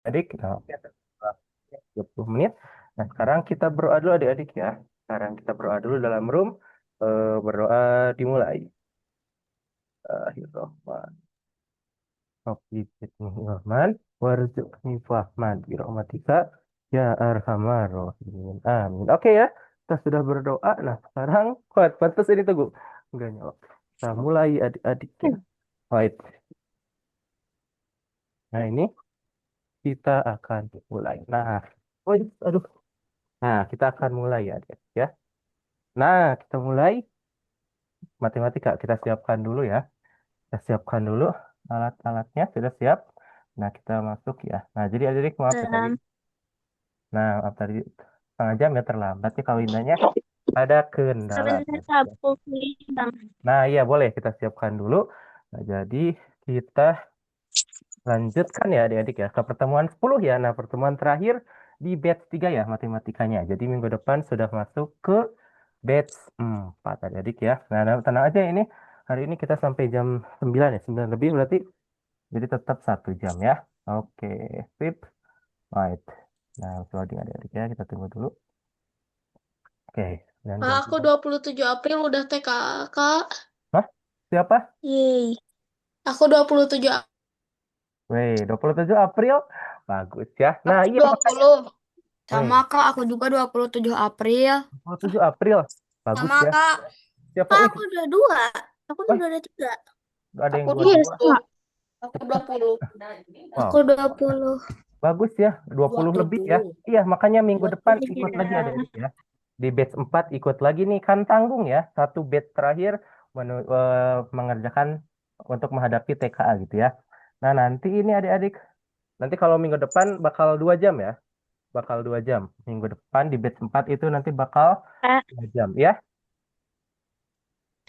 Adik, nah, oke, 20 menit. Nah, sekarang kita berdoa dulu adik-adik ya. Sekarang kita berdoa dulu dalam room. Berdoa dimulai. Bismillahirrahmanirrahim. Rabbi zidni ilman warzuqni fahman birahmatika ya arhamar rahimin. Amin. Oke ya, kita sudah berdoa. Nah, sekarang kuat pantas ini teguh. Enggak nyala. Kita mulai adik-adik ya. Baik. Nah, ini kita akan mulai. Nah, oh, aduh. Nah, kita akan mulai ya, adik ya. Nah, kita mulai matematika. Kita siapkan dulu ya. Kita siapkan dulu alat-alatnya. Sudah siap. Nah, kita masuk ya. Nah, jadi adik maaf ya tadi. Nah, maaf tadi setengah jam ya terlambat ya kalau indahnya ada kendala. Sebentar aku bilang. Nah, iya boleh kita siapkan dulu. Nah, jadi kita lanjutkan ya adik-adik ya ke pertemuan 10 ya. Nah, pertemuan terakhir di batch 3 ya matematikanya. Jadi minggu depan sudah masuk ke batch 4 adik-adik ya. Nah, tenang aja ini. Hari ini kita sampai jam 9 ya. 9 lebih berarti. Jadi tetap 1 jam ya. Oke, sip. Right. Nah, loading adik-adik ya. Kita tunggu dulu. Oke, dan Kak, jam aku 27 April udah TK, Kak. Hah? Siapa? Yeay. Aku 27, Weh, 27 April. Bagus ya. Nah, aku iya makanya. 20. Weh, Sama Kak, aku juga 27 April. 27 April. Bagus Sama ya. Kak. Siapa? Kak, Wih, aku udah dua. Aku wah, udah ada tiga. gak ada Aku yang Yes, 22. Kak. Aku 20. Aku Wow, 20. bagus ya. 20 lebih ya. 27. Iya, makanya minggu depan ikut lagi Iya. adik-adik ya. Di batch 4 ikut lagi nih. Kan tanggung ya. Satu batch terakhir mengerjakan untuk menghadapi TKA gitu ya. Nah, nanti ini adik-adik. Nanti kalau minggu depan bakal 2 jam ya. Bakal 2 jam. Minggu depan di batch 4 itu nanti bakal Kak, 2 jam ya.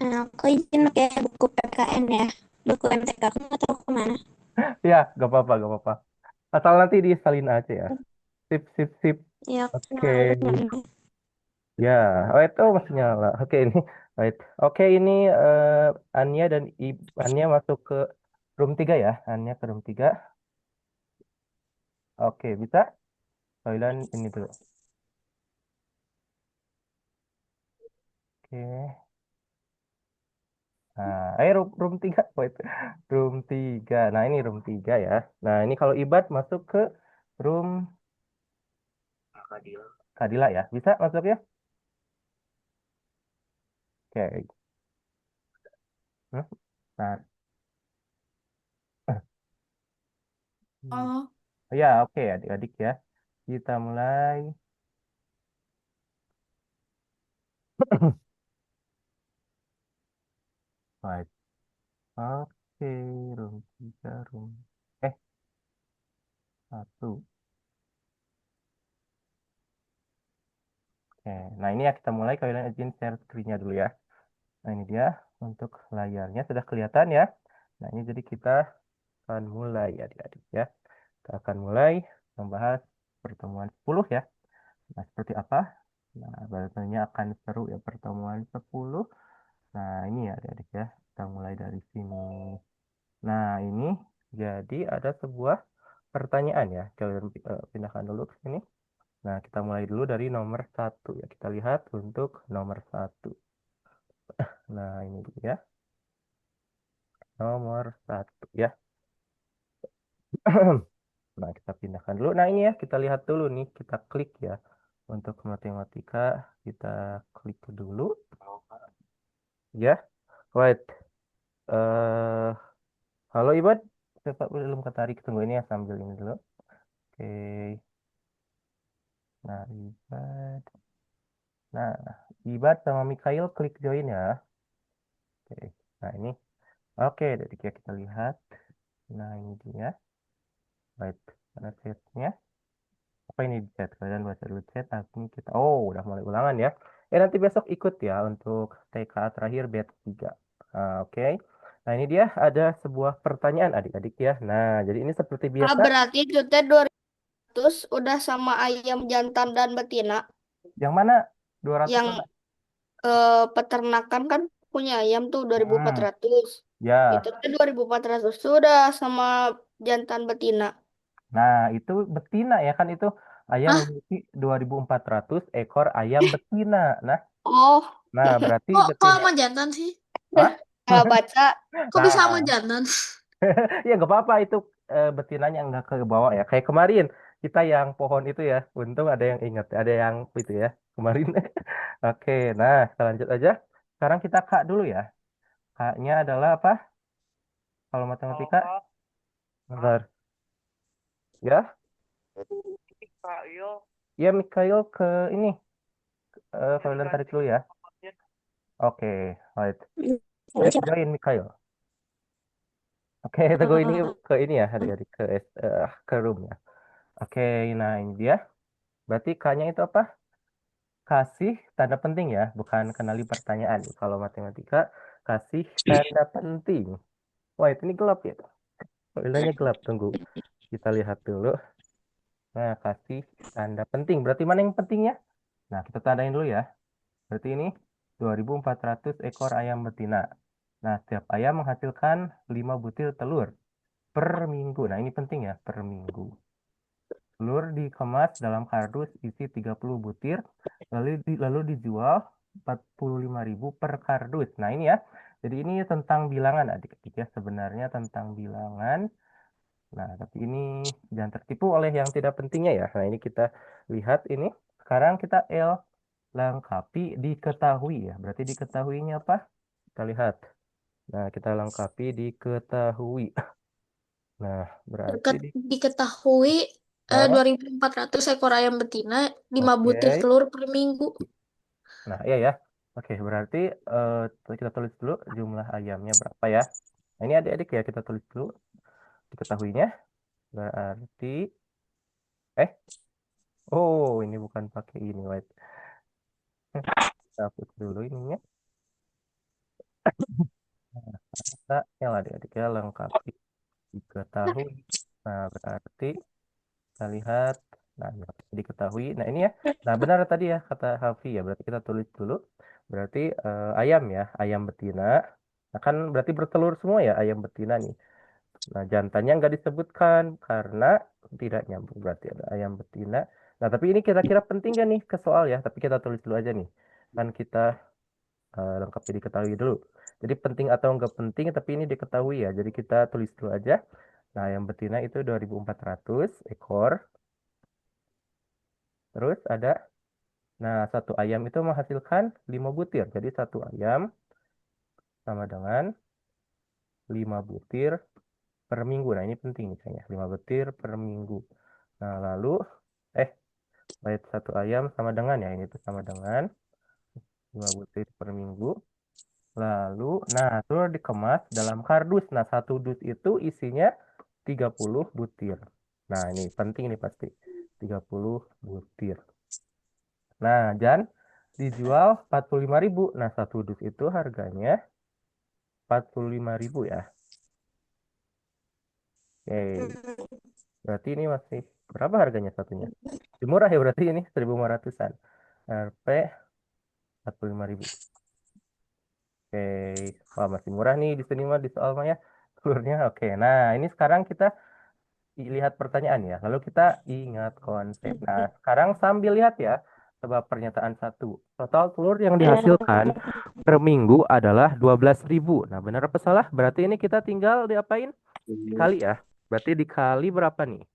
aku izin pakai buku PKN ya. Buku MTK aku nggak tahu kemana. Ya, gak apa-apa, gak apa-apa. Asal nanti disalin aja ya. Sip, sip, sip. Ya, Oke. kenalin. Ya, oh itu masih nyala. Oke, ini. Right. Oke, ini Anya dan Anya masuk ke room 3 ya. Anya ke room 3. Oke, bisa? Thailand ini dulu. Oke. Nah, room 3. Wait. Room 3. Nah, ini room 3 ya. Nah, ini kalau Ibad masuk ke room Kadila ya. Bisa masuk ya? Oke. Hmm? Nah, Oh, ya, oke adik-adik ya. Kita mulai. Right. Oke, room 3, room. Eh, 1. Oke, nah ini ya kita mulai. Kalian izin share screen-nya dulu ya. Nah ini dia untuk layarnya sudah kelihatan ya. Nah ini jadi kita akan mulai ya adik-adik ya. Kita akan mulai membahas pertemuan 10 ya. Nah seperti apa? Nah bahasanya akan seru ya pertemuan 10. Nah ini ya adik-adik ya. Kita mulai dari sini. Nah ini jadi ada sebuah pertanyaan ya. Kalian pindahkan dulu ke sini. Nah, kita mulai dulu dari nomor 1 ya. Kita lihat untuk nomor 1. Nah, ini dulu ya. Nomor 1 ya. Nah, kita pindahkan dulu. Nah, ini ya, kita lihat dulu nih. Kita klik ya. Untuk matematika, kita klik dulu. Ya, right. eh Halo Ibad. Cepat belum ketarik. Tunggu ini ya, sambil ini dulu. Oke. Nah, Ibad. Nah, Ibad sama Mikhail klik join ya. Oke. Nah, ini. Oke, jadi kita lihat. Nah, ini dia. Right. Mana chatnya? Apa ini di chat? Kalian baca dulu chat. Aku kita. Oh, udah mulai ulangan ya. Nanti besok ikut ya untuk TK terakhir batch 3. Oke. Nah, ini dia ada sebuah pertanyaan adik-adik ya. Nah, jadi ini seperti Kak, biasa. berarti itu teh 200 udah sama ayam jantan dan betina. Yang mana 200 Yang mana? peternakan kan punya ayam tuh 2400. Ya, Itu tuh 2400 sudah sama jantan betina. Nah, itu betina ya kan itu ayam Hah? memiliki 2.400 ekor ayam Ih, betina. Oh, Nah, berarti kok betina. sama jantan sih? Hah? nggak baca. Kok bisa sama Nah, jantan? ya nggak apa-apa itu betinanya nggak ke bawah ya. Kayak kemarin kita yang pohon itu ya. Untung ada yang ingat, ada yang itu ya kemarin. Oke, nah kita lanjut aja. Sekarang kita kak dulu ya. Kaknya adalah apa? Kalau matematika? Bentar. Ya, ya Mikhail ke ini. Kalian tarik dulu ya. Oke, right. Join Mikhail. Oke, Teguh ini ke ini ya, adik-adik ke room ya. Oke, nah ini dia. Berarti K-nya itu apa? Kasih tanda penting ya, bukan kenali pertanyaan. Kalau matematika, kasih tanda penting. Wah, itu ini gelap ya. Panggilannya gelap, tunggu. Kita lihat dulu. Nah, kasih tanda penting. Berarti mana yang pentingnya? Nah, kita tandain dulu ya. Berarti ini 2.400 ekor ayam betina. Nah, setiap ayam menghasilkan 5 butir telur per minggu. Nah, ini penting ya, per minggu. Telur dikemas dalam kardus isi 30 butir, lalu dijual 45.000 per kardus. Nah, ini ya. Jadi ini tentang bilangan adik-adik ya, sebenarnya tentang bilangan. Nah, tapi ini jangan tertipu oleh yang tidak pentingnya ya. Nah, ini kita lihat ini. Sekarang kita L lengkapi diketahui ya. Berarti diketahuinya apa? Kita lihat. Nah, kita lengkapi diketahui. Nah, berarti di Diketahui ah, 2.400 ekor ayam betina, 5 butir oke. telur per minggu. Nah, iya ya. Oke, berarti kita tulis dulu jumlah ayamnya berapa ya. Nah, ini adik-adik ya kita tulis dulu diketahuinya. Berarti eh oh, ini bukan pakai ini, wait. Kita hapus dulu ininya. Nah, kita yang adik-adik ya lengkapi diketahui. Nah, berarti kita lihat. Nah, ya, diketahui. Nah, ini ya. Nah, benar tadi ya kata Hafi ya. Berarti kita tulis dulu. Berarti ayam ya, ayam betina. Nah, kan berarti bertelur semua ya ayam betina nih. Nah, jantannya nggak disebutkan karena tidak nyambung. Berarti ada ayam betina. Nah, tapi ini kira-kira penting gak nih ke soal ya? Tapi kita tulis dulu aja nih. Kan kita lengkapi diketahui dulu. Jadi penting atau nggak penting, tapi ini diketahui ya. Jadi kita tulis dulu aja. Nah, ayam betina itu 2.400 ekor. Terus ada, nah satu ayam itu menghasilkan 5 butir. Jadi satu ayam sama dengan 5 butir per minggu. Nah, ini penting nih kayaknya. 5 butir per minggu. Nah, lalu, eh, Bait satu ayam sama dengan ya ini tuh sama dengan 5 butir per minggu. Lalu, nah telur dikemas dalam kardus. Nah, satu dus itu isinya 30 butir. Nah, ini penting nih pasti. 30 butir. Nah, dan dijual 45.000. Nah, satu dus itu harganya 45.000 ya. Oke, berarti ini masih berapa harganya satunya? Masih murah ya berarti ini 1.500-an. Rp 45.000. Oke, wah masih murah nih di sini mah di soal mah ya telurnya. Oke, nah ini sekarang kita lihat pertanyaan ya. Lalu kita ingat konsep. Nah, sekarang sambil lihat ya sebab pernyataan satu. Total telur yang dihasilkan per minggu adalah 12.000. Nah, benar apa salah? Berarti ini kita tinggal diapain? Dikali ya. Berarti dikali berapa nih?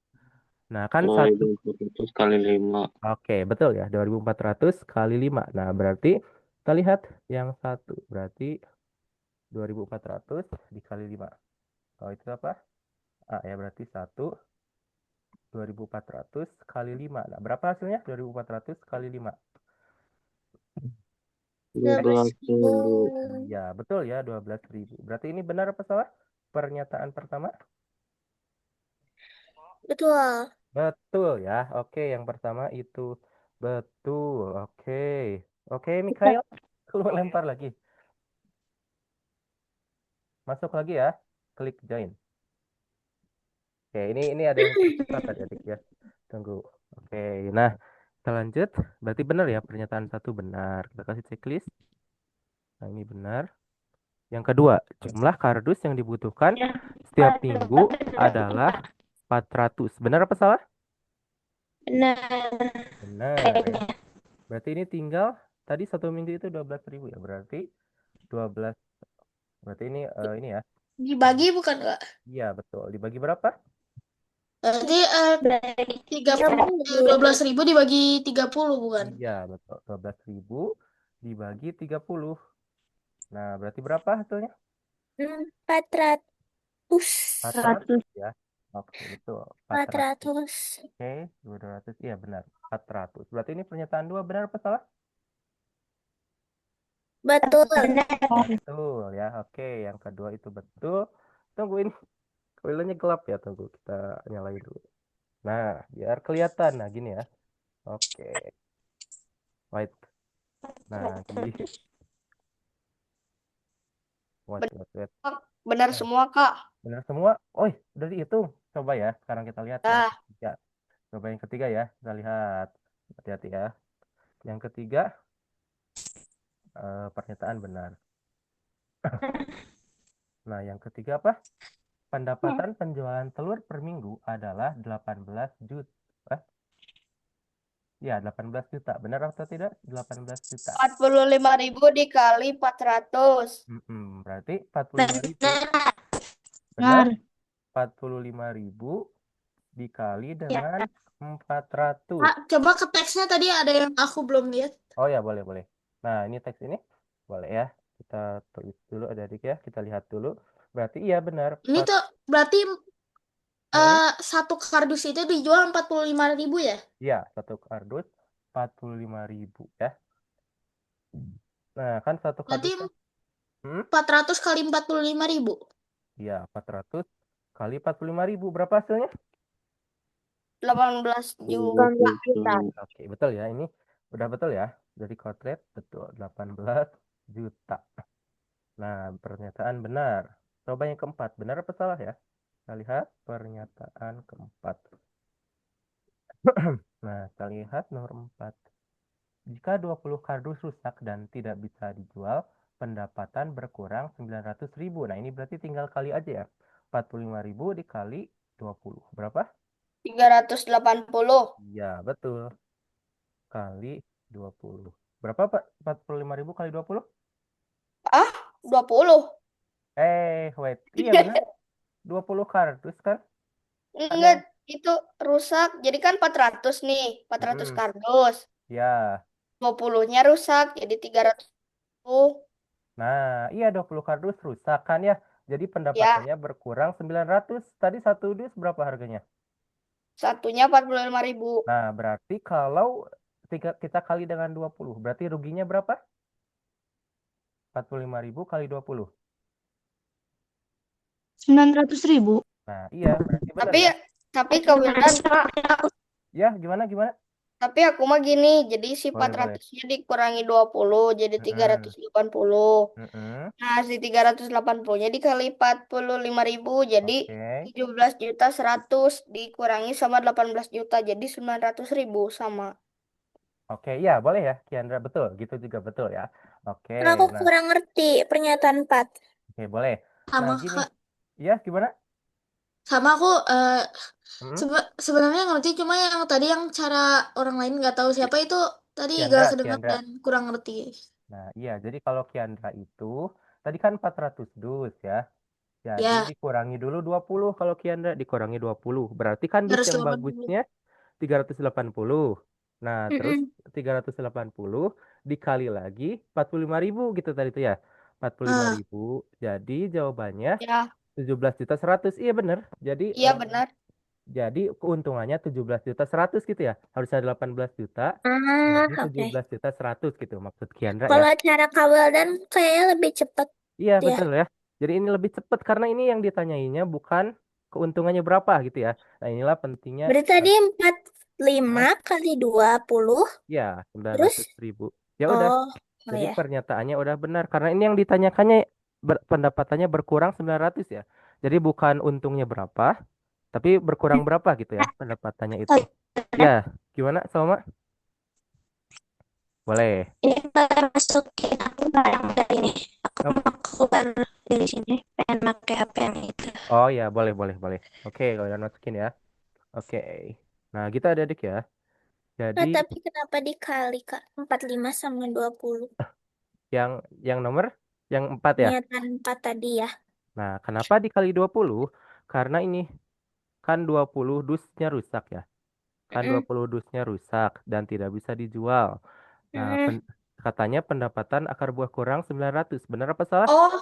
Nah, kan satu. 2.400 kali 5. Oke, betul ya. 2.400 kali 5. Nah, berarti kita lihat yang satu. Berarti 2.400 dikali 5. Kalau itu apa? A ya berarti 2.400 kali 5. Nah, berapa hasilnya? 2.400 kali 5. Eh, 12.000. 12.000. iya, betul ya 12.000. Berarti ini benar apa salah? Pernyataan pertama? Betul. Betul ya. Oke, yang pertama itu betul. Oke. Oke, Mikhail. Lu lempar lagi. Masuk lagi ya. Klik join. Oke, ini ada yang tersesat tadi adik ya. Tunggu. Oke, nah kita lanjut. Berarti benar ya pernyataan satu benar. Kita kasih checklist. Nah, ini benar. Yang kedua, jumlah kardus yang dibutuhkan setiap minggu adalah 400. Benar apa salah? Benar. Benar ya. Berarti ini tinggal tadi 1 minggu itu 12.000 ya. Berarti 12. Berarti ini ya. Dibagi bukan Kak? Iya, betul. Dibagi berapa? Berarti 12.000 dibagi 30 bukan? Iya, betul. 12.000 dibagi 30. Nah, berarti berapa hasilnya? 400. 400 ya. Oke, betul. 400. 400. Oke, 200. Iya, benar. 400. Berarti ini pernyataan dua benar apa salah? Betul. Betul ya. Oke, yang kedua itu betul. Tungguin. Spoilernya gelap ya. Tunggu, kita nyalain dulu. Nah, biar kelihatan. Nah, gini ya. Oke. Wait. Nah, gini. Wait. Benar Nah, semua, Kak. benar semua. Oh, udah dihitung. Coba ya. Sekarang kita lihat yang Nah, ketiga. Coba yang ketiga ya. Kita lihat. Hati-hati ya. Yang ketiga, pernyataan benar. Nah, yang ketiga apa? Pendapatan penjualan telur per minggu adalah 18 juta. Ya, 18 juta. Benar atau tidak? 18 juta. 45.000 dikali 400. Berarti 45.000. Benar? Benar. 45.000 dikali Ya. dengan 400. Kak, coba ke teksnya tadi ada yang aku belum lihat. Oh ya, boleh. Nah, ini teks ini. Boleh ya. Kita tulis dulu adik-adik ya. Kita lihat dulu. Berarti iya benar. Ini tuh berarti satu kardus itu dijual 45.000 ya? Iya, satu kardus 45.000 ya. Nah, kan satu Berarti kardusnya. 400 kali 45.000. Iya, 400 kali 45.000. Berapa hasilnya? 18 juta. Oke, betul ya. Ini udah betul ya. Jadi kotlet betul 18 juta. Nah, pernyataan benar. Coba yang keempat. Benar apa salah ya? Kita lihat pernyataan keempat. Nah, kita lihat nomor 4. Jika 20 kardus rusak dan tidak bisa dijual, pendapatan berkurang 900.000. Nah, ini berarti tinggal kali aja ya. 45.000 dikali 20. Berapa? 380. Iya, betul. Kali 20. Berapa, Pak? 45.000 kali 20? Ah, 20. Wait. Iya, benar. 20 kardus kan? Ada. Enggak, itu rusak. Jadi kan 400 nih, 400 Mm-mm. kardus. Ya. 20-nya rusak, jadi 300. Nah, iya 20 kardus rusak kan ya. Jadi Ya, pendapatannya berkurang 900. Tadi satu dus berapa harganya? satunya 45.000. Nah, berarti kalau kita kali dengan 20, berarti ruginya berapa? 45.000 kali 20. 900.000. Nah, iya, berarti benar Tapi ya. tapi Kak Wildan, Ya, gimana? tapi aku mah gini, jadi si Boleh. 400-nya dikurangi 20, jadi Mm-mm. 380. Mm-mm. Nah, si 380-nya dikali 45.000, jadi Oke. 17.100.000 dikurangi sama 18 juta, jadi 900.000 sama. Oke, ya boleh ya, Kiandra betul, gitu juga betul ya. Oke, Aku nah, kurang ngerti pernyataan 4. oke boleh. Nah, Sama gini, Kak. ya gimana? Sama aku Hmm? sebenarnya ngerti cuma yang tadi yang cara orang lain nggak tahu siapa itu tadi gak Kiandra. kedengaran kurang ngerti. Nah, iya, jadi kalau Kiandra itu tadi kan 400 dus ya. Jadi Ya, dikurangi dulu 20 kalau Kiandra dikurangi 20. Berarti kan dus harus yang 80. bagusnya 380. Nah, terus Mm-mm. 380 dikali lagi 45.000 gitu tadi tuh ya. 45.000. Jadi jawabannya Ya, 17.100.000. Iya bener. Jadi iya benar. keuntungannya 17.100.000 gitu ya. Harusnya 18 juta. Jadi Oke. 17.100.000 gitu maksud Kiandra ya. Kalau cara Kawel dan kayaknya lebih cepat Iya ya. betul ya. Jadi ini lebih cepat karena ini yang ditanyainnya bukan keuntungannya berapa gitu ya. Nah inilah pentingnya. Berarti tadi 45 kali 20 Ya, terus 900.000. Ya udah, oh oh jadi ya. pernyataannya udah benar. Karena ini yang ditanyakannya pendapatannya berkurang 900 ya. Jadi bukan untungnya berapa, tapi berkurang berapa gitu ya pendapatannya itu. Ya, gimana Salma? Boleh. Ini kita masukin aku barang dari ini. Aku mau keluar dari sini, pengen pakai HP yang itu. Oh ya, boleh, boleh, boleh. Oke, kalau udah masukin ya. Oke. Nah, gitu adik-adik ya. Jadi Nah, tapi kenapa dikali, Kak? 45 sama 20. yang nomor yang 4 ya. Niatan 4 tadi ya. Nah, kenapa dikali 20? Karena ini kan 20 dusnya rusak ya. Kan Mm-mm. 20 dusnya rusak dan tidak bisa dijual. Nah, Mm-mm. katanya pendapatan akar buah kurang 900. Benar apa salah? Oh,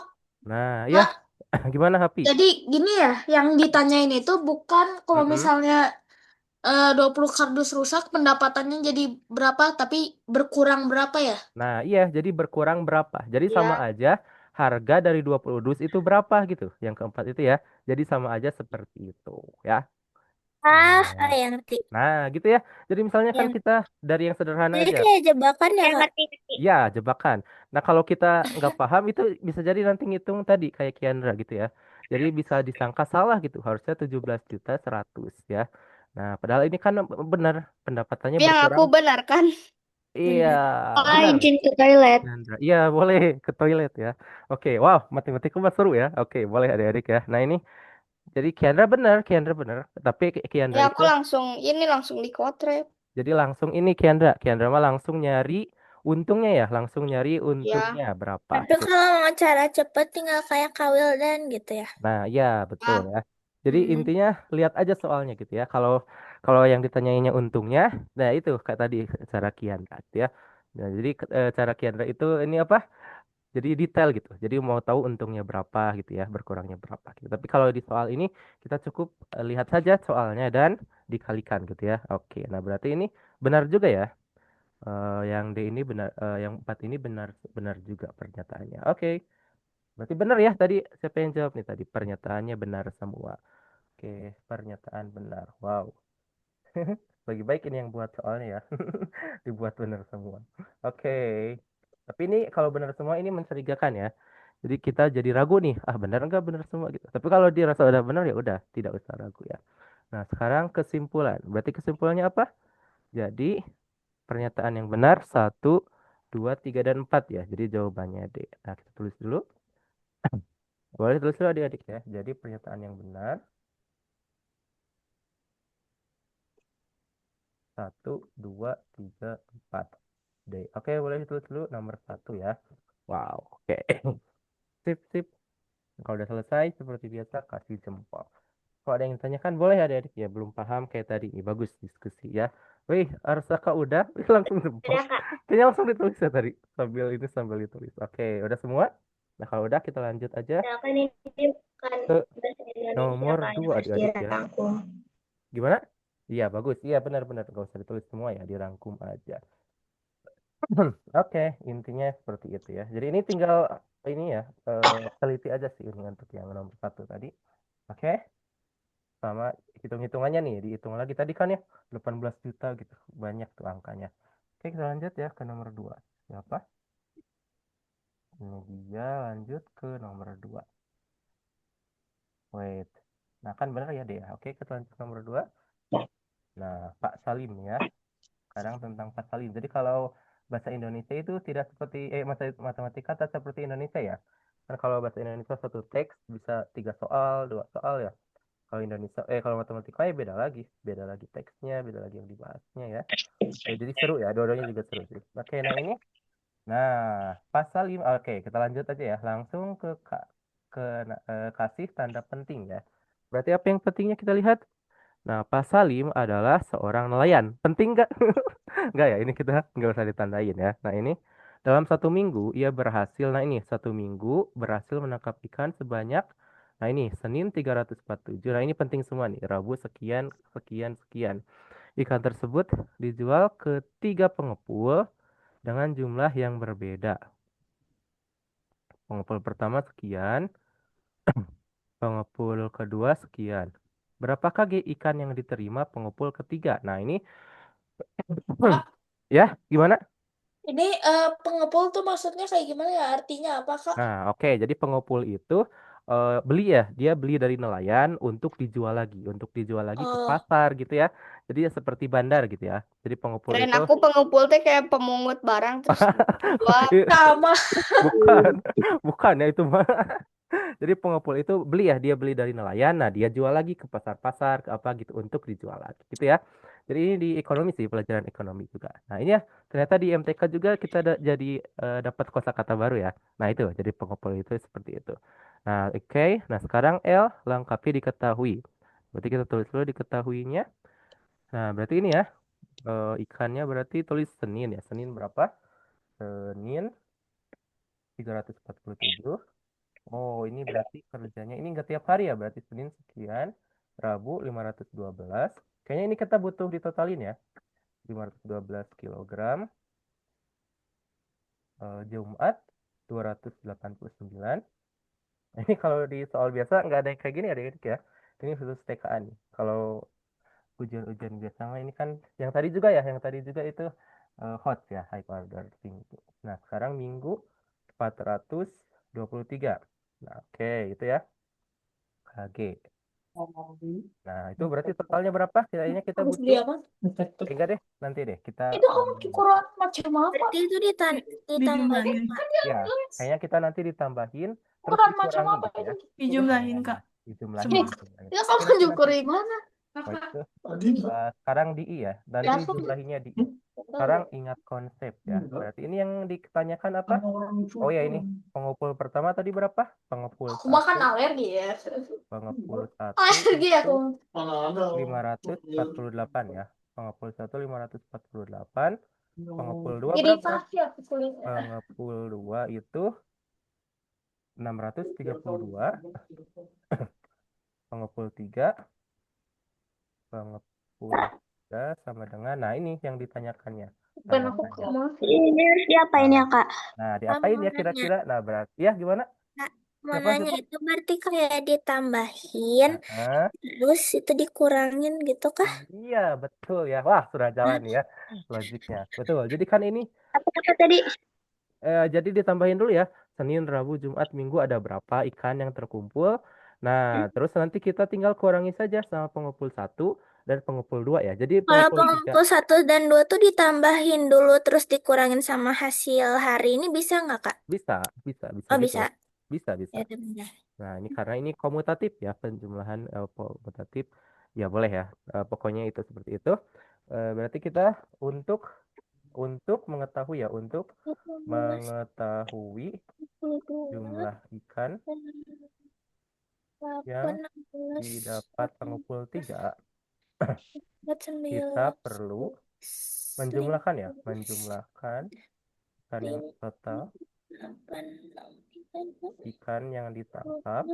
Nah, ya. Kak, Gimana, Happy? jadi gini ya, yang ditanyain itu bukan kalau Mm-mm. misalnya 20 kardus rusak pendapatannya jadi berapa, tapi berkurang berapa ya? Nah, iya, jadi berkurang berapa? Jadi sama Ya. aja harga dari 20 dus itu berapa gitu. Yang keempat itu ya. Jadi sama aja seperti itu ya. Nah, Ya ngerti. nah gitu ya. Jadi misalnya kan Ya. kita dari yang sederhana Jadi aja. kayak jebakan ya, Kak? Ya, jebakan. Nah, kalau kita nggak paham itu bisa jadi nanti ngitung tadi kayak Kiandra gitu ya. Jadi bisa disangka salah gitu. Harusnya 17.100.000 ya. Nah, padahal ini kan benar pendapatannya Yang aku berkurang. benar kan? Iya, Bener. Oh, benar. izin ke toilet. Kiandra. Iya, boleh ke toilet ya. Oke, wow, matematika mah seru ya. Oke, boleh adik-adik ya. Nah, ini jadi Kiandra benar. Tapi Kiandra Ya itu aku langsung dikotret. jadi langsung ini Kiandra mah langsung nyari untungnya ya, langsung nyari Ya. untungnya berapa Tapi gitu. kalau mau cara cepet tinggal kayak kawil dan gitu ya. Nah, ya betul Ah, ya. Jadi Hmm. intinya lihat aja soalnya gitu ya. Kalau kalau yang ditanyainnya untungnya, nah itu kayak tadi cara Kiandra gitu ya. Nah, jadi cara Kiandra itu ini apa? Jadi detail gitu. Jadi mau tahu untungnya berapa gitu ya, berkurangnya berapa gitu. Tapi kalau di soal ini kita cukup lihat saja soalnya dan dikalikan gitu ya. Oke, nah berarti ini benar juga ya. Yang D ini benar, yang 4 ini benar benar juga pernyataannya. Oke, berarti benar ya tadi siapa yang jawab nih tadi? Pernyataannya benar semua. Oke, pernyataan benar. Wow. Lagi baik ini yang buat soalnya ya. Dibuat benar semua. Oke. Tapi ini kalau benar semua ini mencurigakan ya. Jadi kita jadi ragu nih, ah benar enggak benar semua gitu. Tapi kalau dirasa udah benar ya udah, tidak usah ragu ya. Nah, sekarang kesimpulan. Berarti kesimpulannya apa? Jadi pernyataan yang benar satu, dua, tiga, dan 4 ya. Jadi jawabannya D. Nah, kita tulis dulu. Boleh tulis dulu adik-adik ya. Jadi pernyataan yang benar satu, dua, tiga, 4. D. Oke, boleh ditulis dulu nomor satu ya. Wow, oke. Sip, sip. Kalau udah selesai, seperti biasa, kasih jempol. Kalau ada yang ditanyakan, boleh adik-adik ya. Belum paham kayak tadi. Ini bagus diskusi ya. Wih, Arsaka udah. Wih, langsung jempol. Ada, Kak. Kayaknya langsung ditulis ya tadi. Sambil ditulis. Oke, udah semua? Nah, kalau udah kita lanjut aja Ya kan ini bukan ke bahasa Indonesia nomor kan yang 2 harus adik-adik ya. dirangkum. Gimana? Iya, bagus. Iya, benar-benar. Gak usah ditulis semua ya. Dirangkum aja. Oke, intinya seperti itu ya. Jadi ini tinggal ini ya. Teliti aja sih ini untuk yang nomor satu tadi. Oke. Sama hitung-hitungannya nih, dihitung lagi tadi kan ya 18 juta gitu, banyak tuh angkanya. Oke, kita lanjut ya ke nomor 2. Siapa? Ini dia, lanjut ke nomor 2. Wait. Nah, kan benar ya deh. Oke, kita lanjut ke nomor 2. Nah, Pak Salim ya. Sekarang tentang Pak Salim. Jadi kalau bahasa Indonesia itu tidak seperti matematika tak seperti Indonesia ya. Kan kalau bahasa Indonesia satu teks bisa 3 soal, 2 soal ya. Kalau matematika ya beda lagi teksnya, beda lagi yang dibahasnya ya. Jadi seru ya, dua-duanya juga seru sih. Oke, nah ini, nah pasal 5, oke kita lanjut aja ya, langsung kasih tanda penting ya. Berarti apa yang pentingnya kita lihat? Nah, Pak Salim adalah seorang nelayan. Penting nggak? Nggak ya, ini kita nggak usah ditandain ya. Nah ini, dalam 1 minggu ia berhasil, nah ini 1 minggu berhasil menangkap ikan sebanyak, nah ini Senin 347. Nah ini penting semua nih, Rabu sekian, sekian, sekian. Ikan tersebut dijual ke 3 pengepul dengan jumlah yang berbeda. Pengepul pertama sekian, pengepul kedua sekian. Berapakah ikan yang diterima pengepul ketiga? Nah ini, Kak, ya gimana? ini pengepul tuh maksudnya kayak gimana ya? Artinya apa, Kak? Nah, oke. Jadi pengepul itu beli ya, dia beli dari nelayan untuk dijual lagi ke Oh, pasar gitu ya. Jadi ya seperti bandar gitu ya. Jadi pengepul Keren itu aku pengumpul teh kayak pemungut barang terus jual. sama. bukan, bukan ya itu mah. Jadi pengepul itu beli ya, dia beli dari nelayan, nah dia jual lagi ke pasar-pasar, ke apa gitu untuk dijual lagi gitu ya. Jadi ini di ekonomi sih, pelajaran ekonomi juga. Nah ini ya, ternyata di MTK juga kita jadi dapat kosakata baru ya. Nah itu, jadi pengepul itu seperti itu. Nah oke, nah sekarang L lengkapi diketahui. Berarti kita tulis dulu diketahuinya. Nah berarti ini ya, ikannya berarti tulis Senin ya. Senin berapa? Senin 347. Oh, ini berarti kerjanya ini nggak tiap hari ya, berarti Senin sekian, Rabu 512. Kayaknya ini kita butuh ditotalin ya. 512 kilogram, Jumat 289. Nah, ini kalau di soal biasa nggak ada yang kayak gini adik-adik ya. Ini khusus TKA nih. Kalau ujian-ujian biasa mah ini kan yang tadi juga ya, yang tadi juga itu hot ya, high order tinggi. Nah, sekarang Minggu 423. Nah, oke, itu ya. KG. Nah, itu berarti totalnya berapa? Kayaknya kita Habis beli butuh. apa? Enggak deh, nanti deh kita Itu kamu ukuran macam apa? Berarti itu ditambahin, Kak. ya, kayaknya kita nanti ditambahin terus Ukuran macam dikurangi apa gitu ya. itu? Dijumlahin, Kak. Dijumlahin, Ini, dijumlahin. ya Oke, kamu nanti ukur mana? oh, itu sekarang di I ya. Ya, Nanti aku jumlahinnya di I. Sekarang ingat konsep ya. Berarti ini yang ditanyakan apa? Oh ya ini pengepul pertama tadi berapa? Pengepul aku makan satu, alergi ya. pengepul satu Alergi itu aku. 548 ya. Pengepul satu 548. Pengepul 2 berapa? Iritasi aku kulitnya. Pengepul 2 itu 632. Pengepul 3. Pengepul 3 sama dengan, nah ini yang ditanyakannya. Bukan aku Tanya-tanya. kemana. Ini harus diapain Nah, ya, Kak? nah Kak, diapain mau ya nanya. kira-kira? Nah berarti ya gimana? Kak, mau Siapa nanya siapa? itu berarti kayak ditambahin, Nah, terus itu dikurangin gitu kah? iya betul ya. Wah sudah jalan ya logiknya. Betul. Jadi kan ini Apa tadi? jadi ditambahin dulu ya. Senin, Rabu, Jumat, Minggu ada berapa ikan yang terkumpul. Nah, Hmm? terus nanti kita tinggal kurangi saja sama pengepul satu dan pengepul 2 ya. Jadi Kalau pengepul 3 pengumpul 1 dan 2 tuh ditambahin dulu terus dikurangin sama hasil hari ini bisa nggak, Kak? bisa, bisa, bisa Oh, gitu. bisa. Bisa, bisa. Ya udah, bentar. Nah, ini karena ini komutatif ya, penjumlahan komutatif. Ya boleh ya. Pokoknya itu seperti itu. Berarti kita untuk mengetahui ya, untuk 12, mengetahui 22, jumlah ikan yang 8, 16, didapat pengepul 3, 14, kita 19, perlu 20, menjumlahkan ya, menjumlahkan ikan yang total, 8, ikan yang ditangkap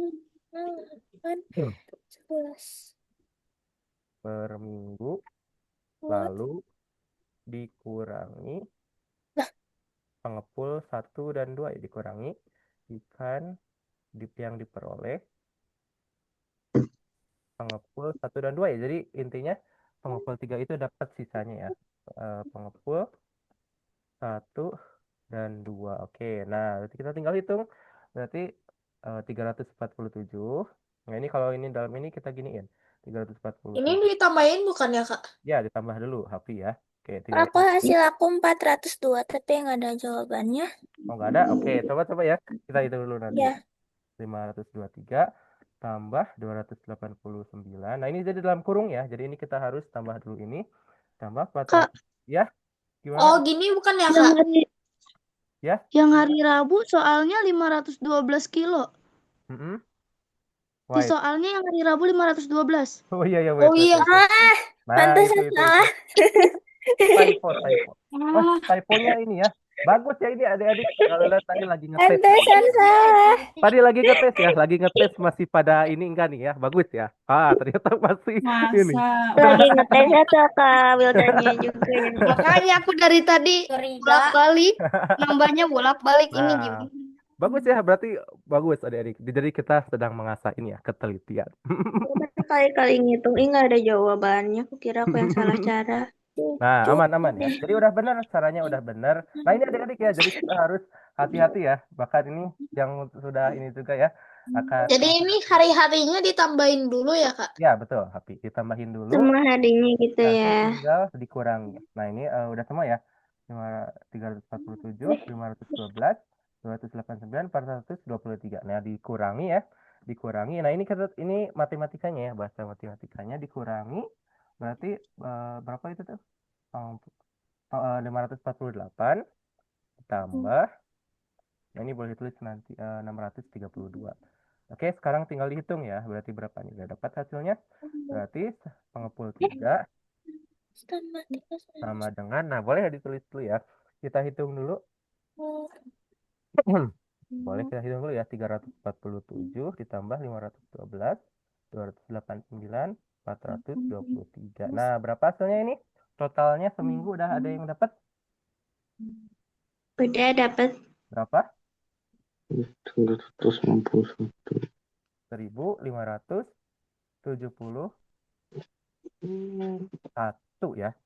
11, per minggu, 12. lalu dikurangi pengepul satu dan 2 ya, dikurangi ikan yang diperoleh pengepul satu dan 2 ya. Jadi intinya pengepul 3 itu dapat sisanya ya. Pengepul satu dan 2. Oke, nah berarti kita tinggal hitung. Berarti 347. Nah ini kalau ini dalam ini kita giniin. Ini 347. ditambahin bukan ya, Kak? Ya ditambah dulu Hafi ya. Oke, Aku hasil aku 402 tapi nggak ada jawabannya. oh nggak ada. Oke, coba ya. Kita hitung dulu nanti. Ya, 523 tambah 289. Nah, ini jadi dalam kurung ya. Jadi ini kita harus tambah dulu ini. Tambah 400. Kak, Ya, gimana? Oh, gini bukan ya, yang Kak? hari Ya. yang hari Rabu soalnya 512 kilo. Mm-mm. Di Why? soalnya yang hari Rabu 512. Oh iya, ya, Oh iya. Nah, pantesan itu. salah. Typo. Wah, Ah, typonya ini ya. Bagus ya ini adik-adik. Kalau lihat tadi lagi ngetes. Pantesan salah. Tadi lagi ngetes ya, lagi ngetes masih pada ini enggak nih ya. Bagus ya. Ah, ternyata masih ini. Lagi ngetes atau Kak Wildanya juga ya. makanya aku dari tadi Curiga. bolak-balik, nambahnya bolak-balik ini Nah, gimana? bagus ya, berarti bagus adik-adik. Jadi kita sedang mengasah ini ya, ketelitian. Kali-kali ngitung, nggak ada jawabannya. Aku kira aku yang salah cara. Nah, Cuk. aman ya. Jadi udah benar, caranya udah benar. Nah, ini adik-adik ya, jadi kita harus hati-hati ya. Bahkan ini yang sudah ini juga ya. akan Jadi ini hari-harinya ditambahin dulu ya, Kak? ya betul, Happy. Ditambahin dulu. Sama harinya gitu Nanti ya. tinggal dikurangi. Nah, ini udah semua ya. 347, 512, 289, 423. Nah, dikurangi ya. Dikurangi. Nah, ini matematikanya ya, bahasa matematikanya dikurangi. Berarti berapa itu tuh? 548 ditambah. Nah, ini boleh tulis nanti 632. Oke, sekarang tinggal dihitung ya. Berarti berapa nih? Udah dapat hasilnya? Berarti pengepul 3 sama dengan, nah boleh ya ditulis dulu ya. Kita hitung dulu. Boleh kita hitung dulu ya. 347 ditambah 512, 289, 423. Nah, berapa hasilnya ini? Totalnya seminggu udah ada yang dapat Udah dapat berapa? 391. 1571 ya.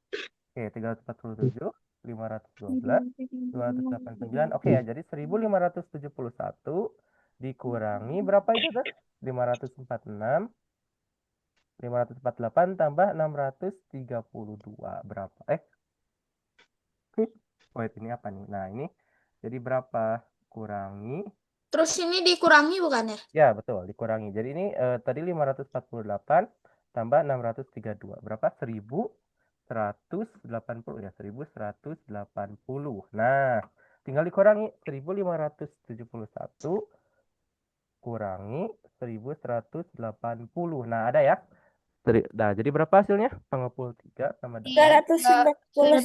Oke, 347, 512, 289. Oke ya, jadi 1571 dikurangi berapa itu tuh? 546, 548 tambah 632. Berapa? Wait, ini apa nih? Nah, ini jadi berapa? Kurangi. Terus ini dikurangi bukan ya? Ya, betul, dikurangi. Jadi ini tadi 548 tambah 632. Berapa? 1180 ya, 1180. Nah, tinggal dikurangi 1571 kurangi 1180. Nah, ada ya. Nah, jadi berapa hasilnya? Pengepul 3 sama dengan 391. iya,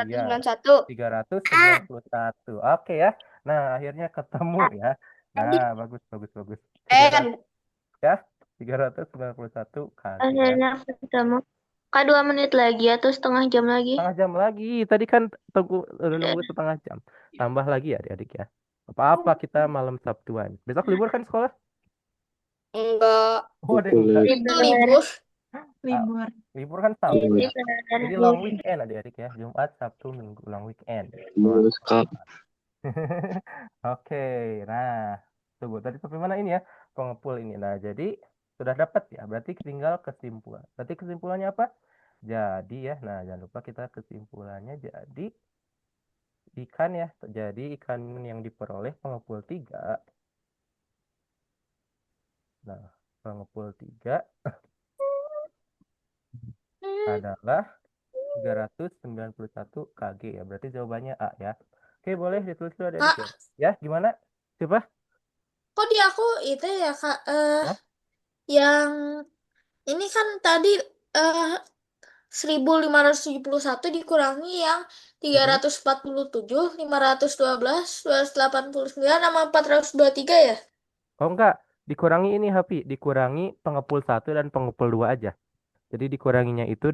391. 391. Oke ya. Nah, akhirnya ketemu ya. Nah, bagus, bagus, bagus. N. Ya, 391 kali ya. akhirnya ketemu. Kak 2 menit lagi atau setengah jam lagi? Setengah jam lagi. Tadi kan nunggu setengah jam. Tambah lagi ya adik-adik ya. Apa-apa kita malam Sabtuan. Besok libur kan sekolah? Enggak. Oh, ada yang enggak. Itu libur. Ah, libur kan Sabtu ya. Jadi long weekend adik-adik ya. Jumat, Sabtu, Minggu. Long weekend. Mulus Kak. Oke, nah, tunggu tadi sampai mana ini ya? Pengepul ini. Nah, jadi sudah dapat ya. Berarti tinggal kesimpulan. Berarti kesimpulannya apa? Jadi ya, nah jangan lupa kita kesimpulannya jadi ikan ya. Jadi ikan yang diperoleh pengepul 3. Nah, pengepul 3 adalah 391 kg ya. Berarti jawabannya A ya. Oke, boleh ditulis dulu adik-adik ya. Ya, gimana? Coba. Kok di aku itu ya, Kak? Hah? Yang ini kan tadi 1571 dikurangi yang 347, 512, 289 sama 423 ya? Oh enggak, dikurangi ini Happy, dikurangi pengepul 1 dan pengepul 2 aja. Jadi dikuranginya itu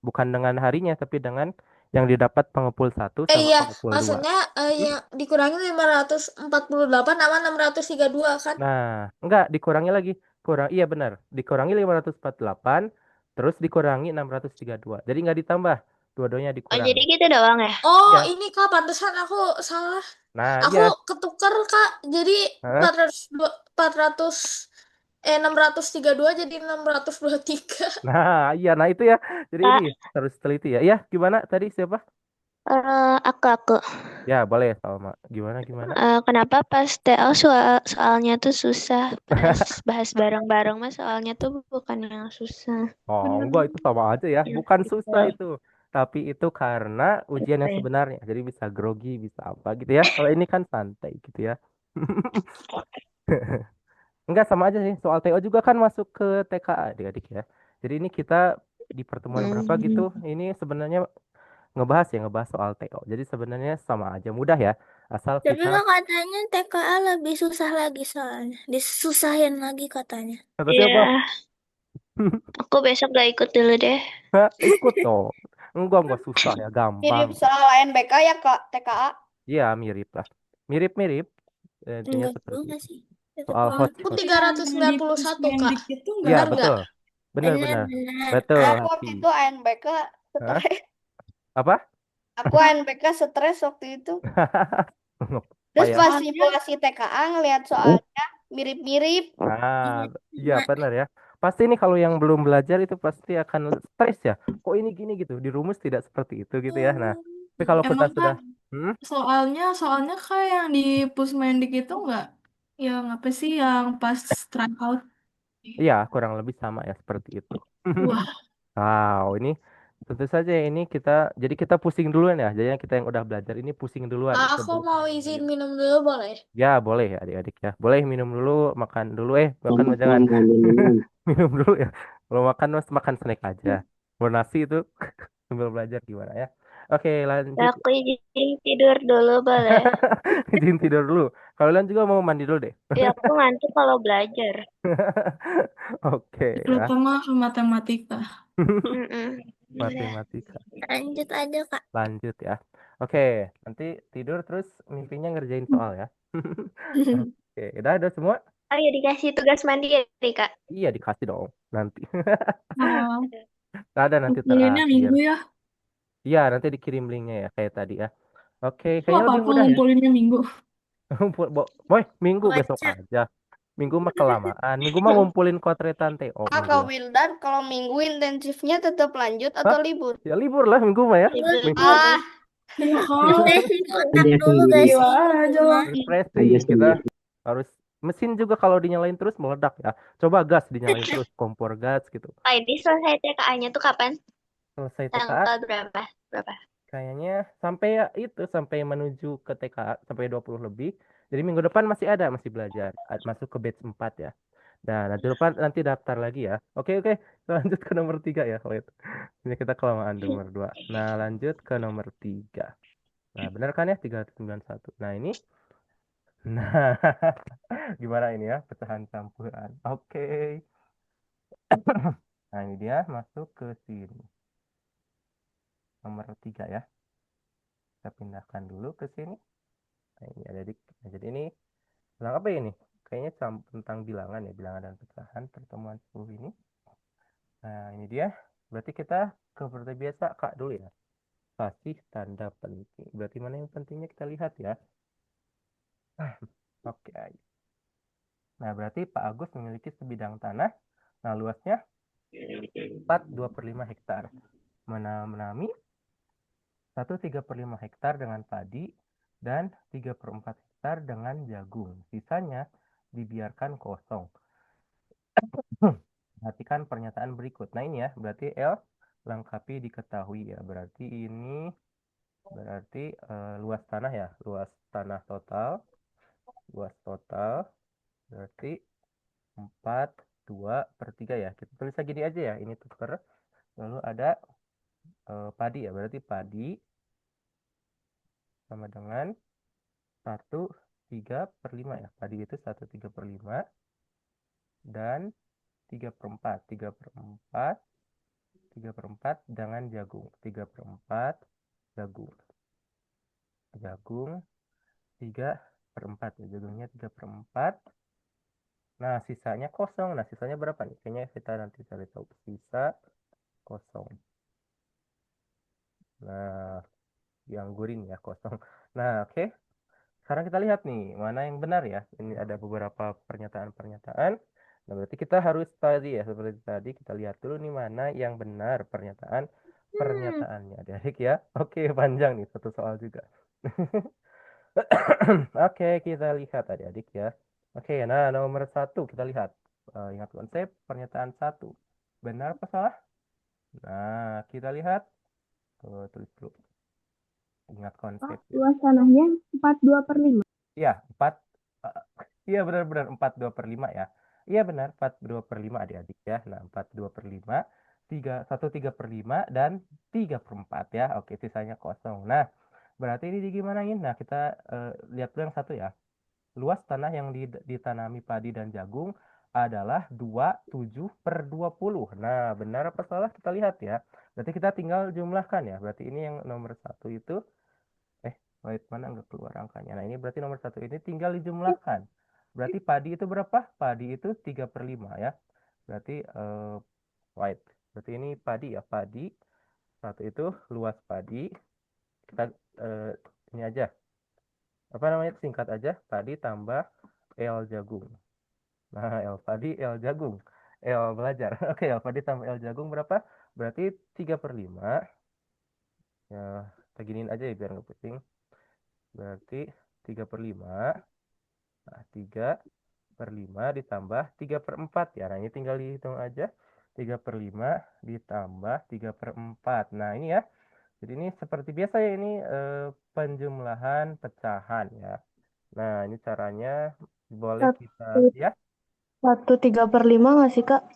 bukan dengan harinya, tapi dengan yang didapat pengepul 1 sama Iya, pengepul 2. maksudnya yang dikurangi 548 sama 632 kan? Nah, enggak, dikurangi lagi. Iya benar, dikurangi 548, terus dikurangi 632. Jadi enggak ditambah, dua-duanya Oh, dikurangi. jadi gitu doang ya? Oh, Iya. ini Kak, pantesan aku salah. Nah, Aku iya. ketuker Kak, jadi Hah? 632 jadi 623. Nah, iya, nah itu ya. Jadi Kak. ini harus teliti ya. Ya, gimana tadi siapa? Aku. Ya, boleh Salma. Gimana? Kenapa pas TO soalnya tuh susah, pas bahas bareng-bareng mah soalnya tuh bukan yang susah. Oh, enggak, itu sama aja ya. Bukan Gitu. susah itu. Tapi itu karena ujian yang Apa ya? sebenarnya. Jadi bisa grogi, bisa apa gitu ya. Kalau ini kan santai gitu ya. Enggak, sama aja sih. Soal TO juga kan masuk ke TKA adik-adik ya. Jadi ini kita di pertemuan berapa gitu. Ini sebenarnya ngebahas soal TO. Jadi sebenarnya sama aja, mudah ya. Asal Tapi kita kok katanya TKA lebih susah lagi soalnya. Disusahin lagi katanya. kata Iya, siapa? aku besok gak ikut dulu deh. Hah, ikut dong. Enggak susah ya, gampang. Mirip soal NBK ya, Kak, TKA. Iya, mirip lah. Mirip-mirip. Intinya Enggak seperti juga itu. sih. Soal Aku host. 391 Kak. Iya, Benar nggak? betul. Benar. Benar. Betul, Aku waktu Happy. itu ANBK Hah? stres. Apa? Aku ANBK stres waktu itu. Terus Apa ya? pas simulasi TKA ngelihat soalnya mirip-mirip. Nah, iya benar ya. Pasti nih kalau yang belum belajar itu pasti akan stres ya. Kok ini gini gitu. Di rumus tidak seperti itu gitu ya. Nah, tapi kalau kita Emang sudah Kak, hmm, soalnya kayak yang di Pusmendik itu nggak, yang apa sih yang pas tryout? iya kurang lebih sama ya seperti itu. Wah, Wow, ini tentu saja ini jadi kita pusing duluan ya. Jadi kita yang udah belajar ini pusing duluan Kak, aku sebelum mau izin minum dulu boleh? ya boleh ya adik-adik ya. Boleh minum dulu, makan dulu makan Sama jangan minum. minum dulu ya. Kalau makan mas makan snack aja. Kalau nasi itu sambil belajar gimana ya. Oke, lanjut. Aku izin tidur dulu boleh? Izin tidur dulu. Kalian juga mau mandi dulu deh. Ya aku ngantuk kalau belajar. Oke ya. Terutama ke matematika. Mm-mm. Udah, Matematika. lanjut aja Kak. Lanjut ya. Oke, nanti tidur terus mimpinya ngerjain soal ya. Oke, udah semua? Oh ya dikasih tugas mandiri Kak. Iya dikasih dong nanti. Oh, Ada nanti ngumpulinnya terakhir. minggu ya? Iya, nanti dikirim linknya ya kayak tadi ya. Oke, Itu kayaknya lebih apapun mudah ya. ngumpulinnya minggu. Boy, minggu besok Baca. aja. Minggu mah kelamaan. Minggu mah ngumpulin kotretan TO minggu Kak mah. Wildan, kalau minggu intensifnya tetap lanjut Hah? atau libur? Ya libur lah minggu mah ya. Libur Minggu Ah, Iya Kita kak, kontak Aja dulu gak sendiri. iya sih aja lah. harus rumah? Aja refreshing. Kita sendiri. harus mesin juga kalau dinyalain terus meledak ya. Coba gas dinyalain terus, kompor gas gitu. Oh, ini selesai TKA-nya tuh kapan? Selesai TKA Tanggal berapa? Berapa? kayaknya sampai ya itu sampai menuju ke TKA sampai 20 lebih. Jadi minggu depan masih ada, masih belajar. Masuk ke batch 4 ya. Nah, nanti depan nanti daftar lagi ya. Oke, oke. Lanjut ke nomor 3 ya kalau itu. Ini kita kelamaan nomor 2. Nah, lanjut ke nomor 3. Nah, benar kan ya 391. Nah, ini. Nah, gimana ini ya pecahan campuran. Oke. Nah, ini dia masuk ke sini. Nomor 3 ya. Kita pindahkan dulu ke sini. Nah, ini ada nah, jadi ini bilang apa ini? Kayaknya tentang bilangan ya, bilangan dan pecahan pertemuan 10 ini. Nah, ini dia. Berarti kita seperti biasa Kak dulu ya. Kasih tanda penting. Berarti mana yang pentingnya kita lihat ya. Oke. Nah, berarti Pak Agus memiliki sebidang tanah. Nah, luasnya 4,2/5 hektar. Menanami 1,3/5 hektar dengan padi dan 3/4 hektar dengan jagung. Sisanya dibiarkan kosong. Perhatikan pernyataan berikut. Nah, ini ya, berarti L lengkapi diketahui ya. Berarti ini luas tanah ya, luas tanah total, berarti 4,2/3 ya. Kita tulis gini aja ya, ini tuker. Lalu ada padi ya, berarti padi sama dengan 1,3/5 ya. Padi itu 1,3/5 dan 3/4, 3/4 dengan jagung, 3/4 jagung. Jagung 3/4 ya, jagungnya 3/4. Nah, sisanya kosong. Nah, sisanya berapa nih? Kayaknya kita nanti cari tahu. Sisa kosong. Nah, yang guring ya kosong. Nah, oke. Sekarang kita lihat nih, mana yang benar ya. Ini ada beberapa pernyataan-pernyataan. Nah, berarti kita harus tadi ya, seperti tadi kita lihat dulu nih mana yang benar pernyataannya. Adik ya. Oke, panjang nih satu soal juga. Oke, kita lihat adik-adik ya. Oke, nah nomor 1 kita lihat. Ingat konsep pernyataan 1. Benar apa salah? Nah, kita lihat. Tulis dulu. Ingat konsep ya. Luas tanahnya 4/2/5. Iya, 4. Iya benar-benar 4,2/5 ya. Iya benar, 4,2/5 adik-adik ya. Nah, 4,2/5, 1,3/5 dan 3/4 ya. Oke, sisanya kosong. Nah, berarti ini digimanain? Nah, kita lihat dulu yang satu ya. Luas tanah yang ditanami padi dan jagung adalah 27/20. Nah, benar apa salah? Kita lihat ya. Berarti kita tinggal jumlahkan ya. Berarti ini yang nomor 1 itu wait, mana nggak keluar angkanya. Nah, ini berarti nomor 1 ini tinggal dijumlahkan. Berarti padi itu berapa? Padi itu 3/5 ya. Berarti wait. Berarti ini padi ya. Padi 1 itu luas padi. Kita ini aja. Apa namanya? Singkat aja. Padi tambah L jagung. Nah, L padi, L jagung. L belajar. Oke, L padi tambah L jagung berapa? Berarti 3/5. Ya, kita giniin aja ya biar nggak pusing. Berarti 3/5. Nah, 3/5 ditambah 3/4 ya. Nah, ini tinggal dihitung aja. 3/5 ditambah 3/4. Nah, ini ya. Jadi ini seperti biasa ya, ini penjumlahan pecahan ya. Nah, ini caranya boleh kita ya. 1/3 nggak sih, Kak?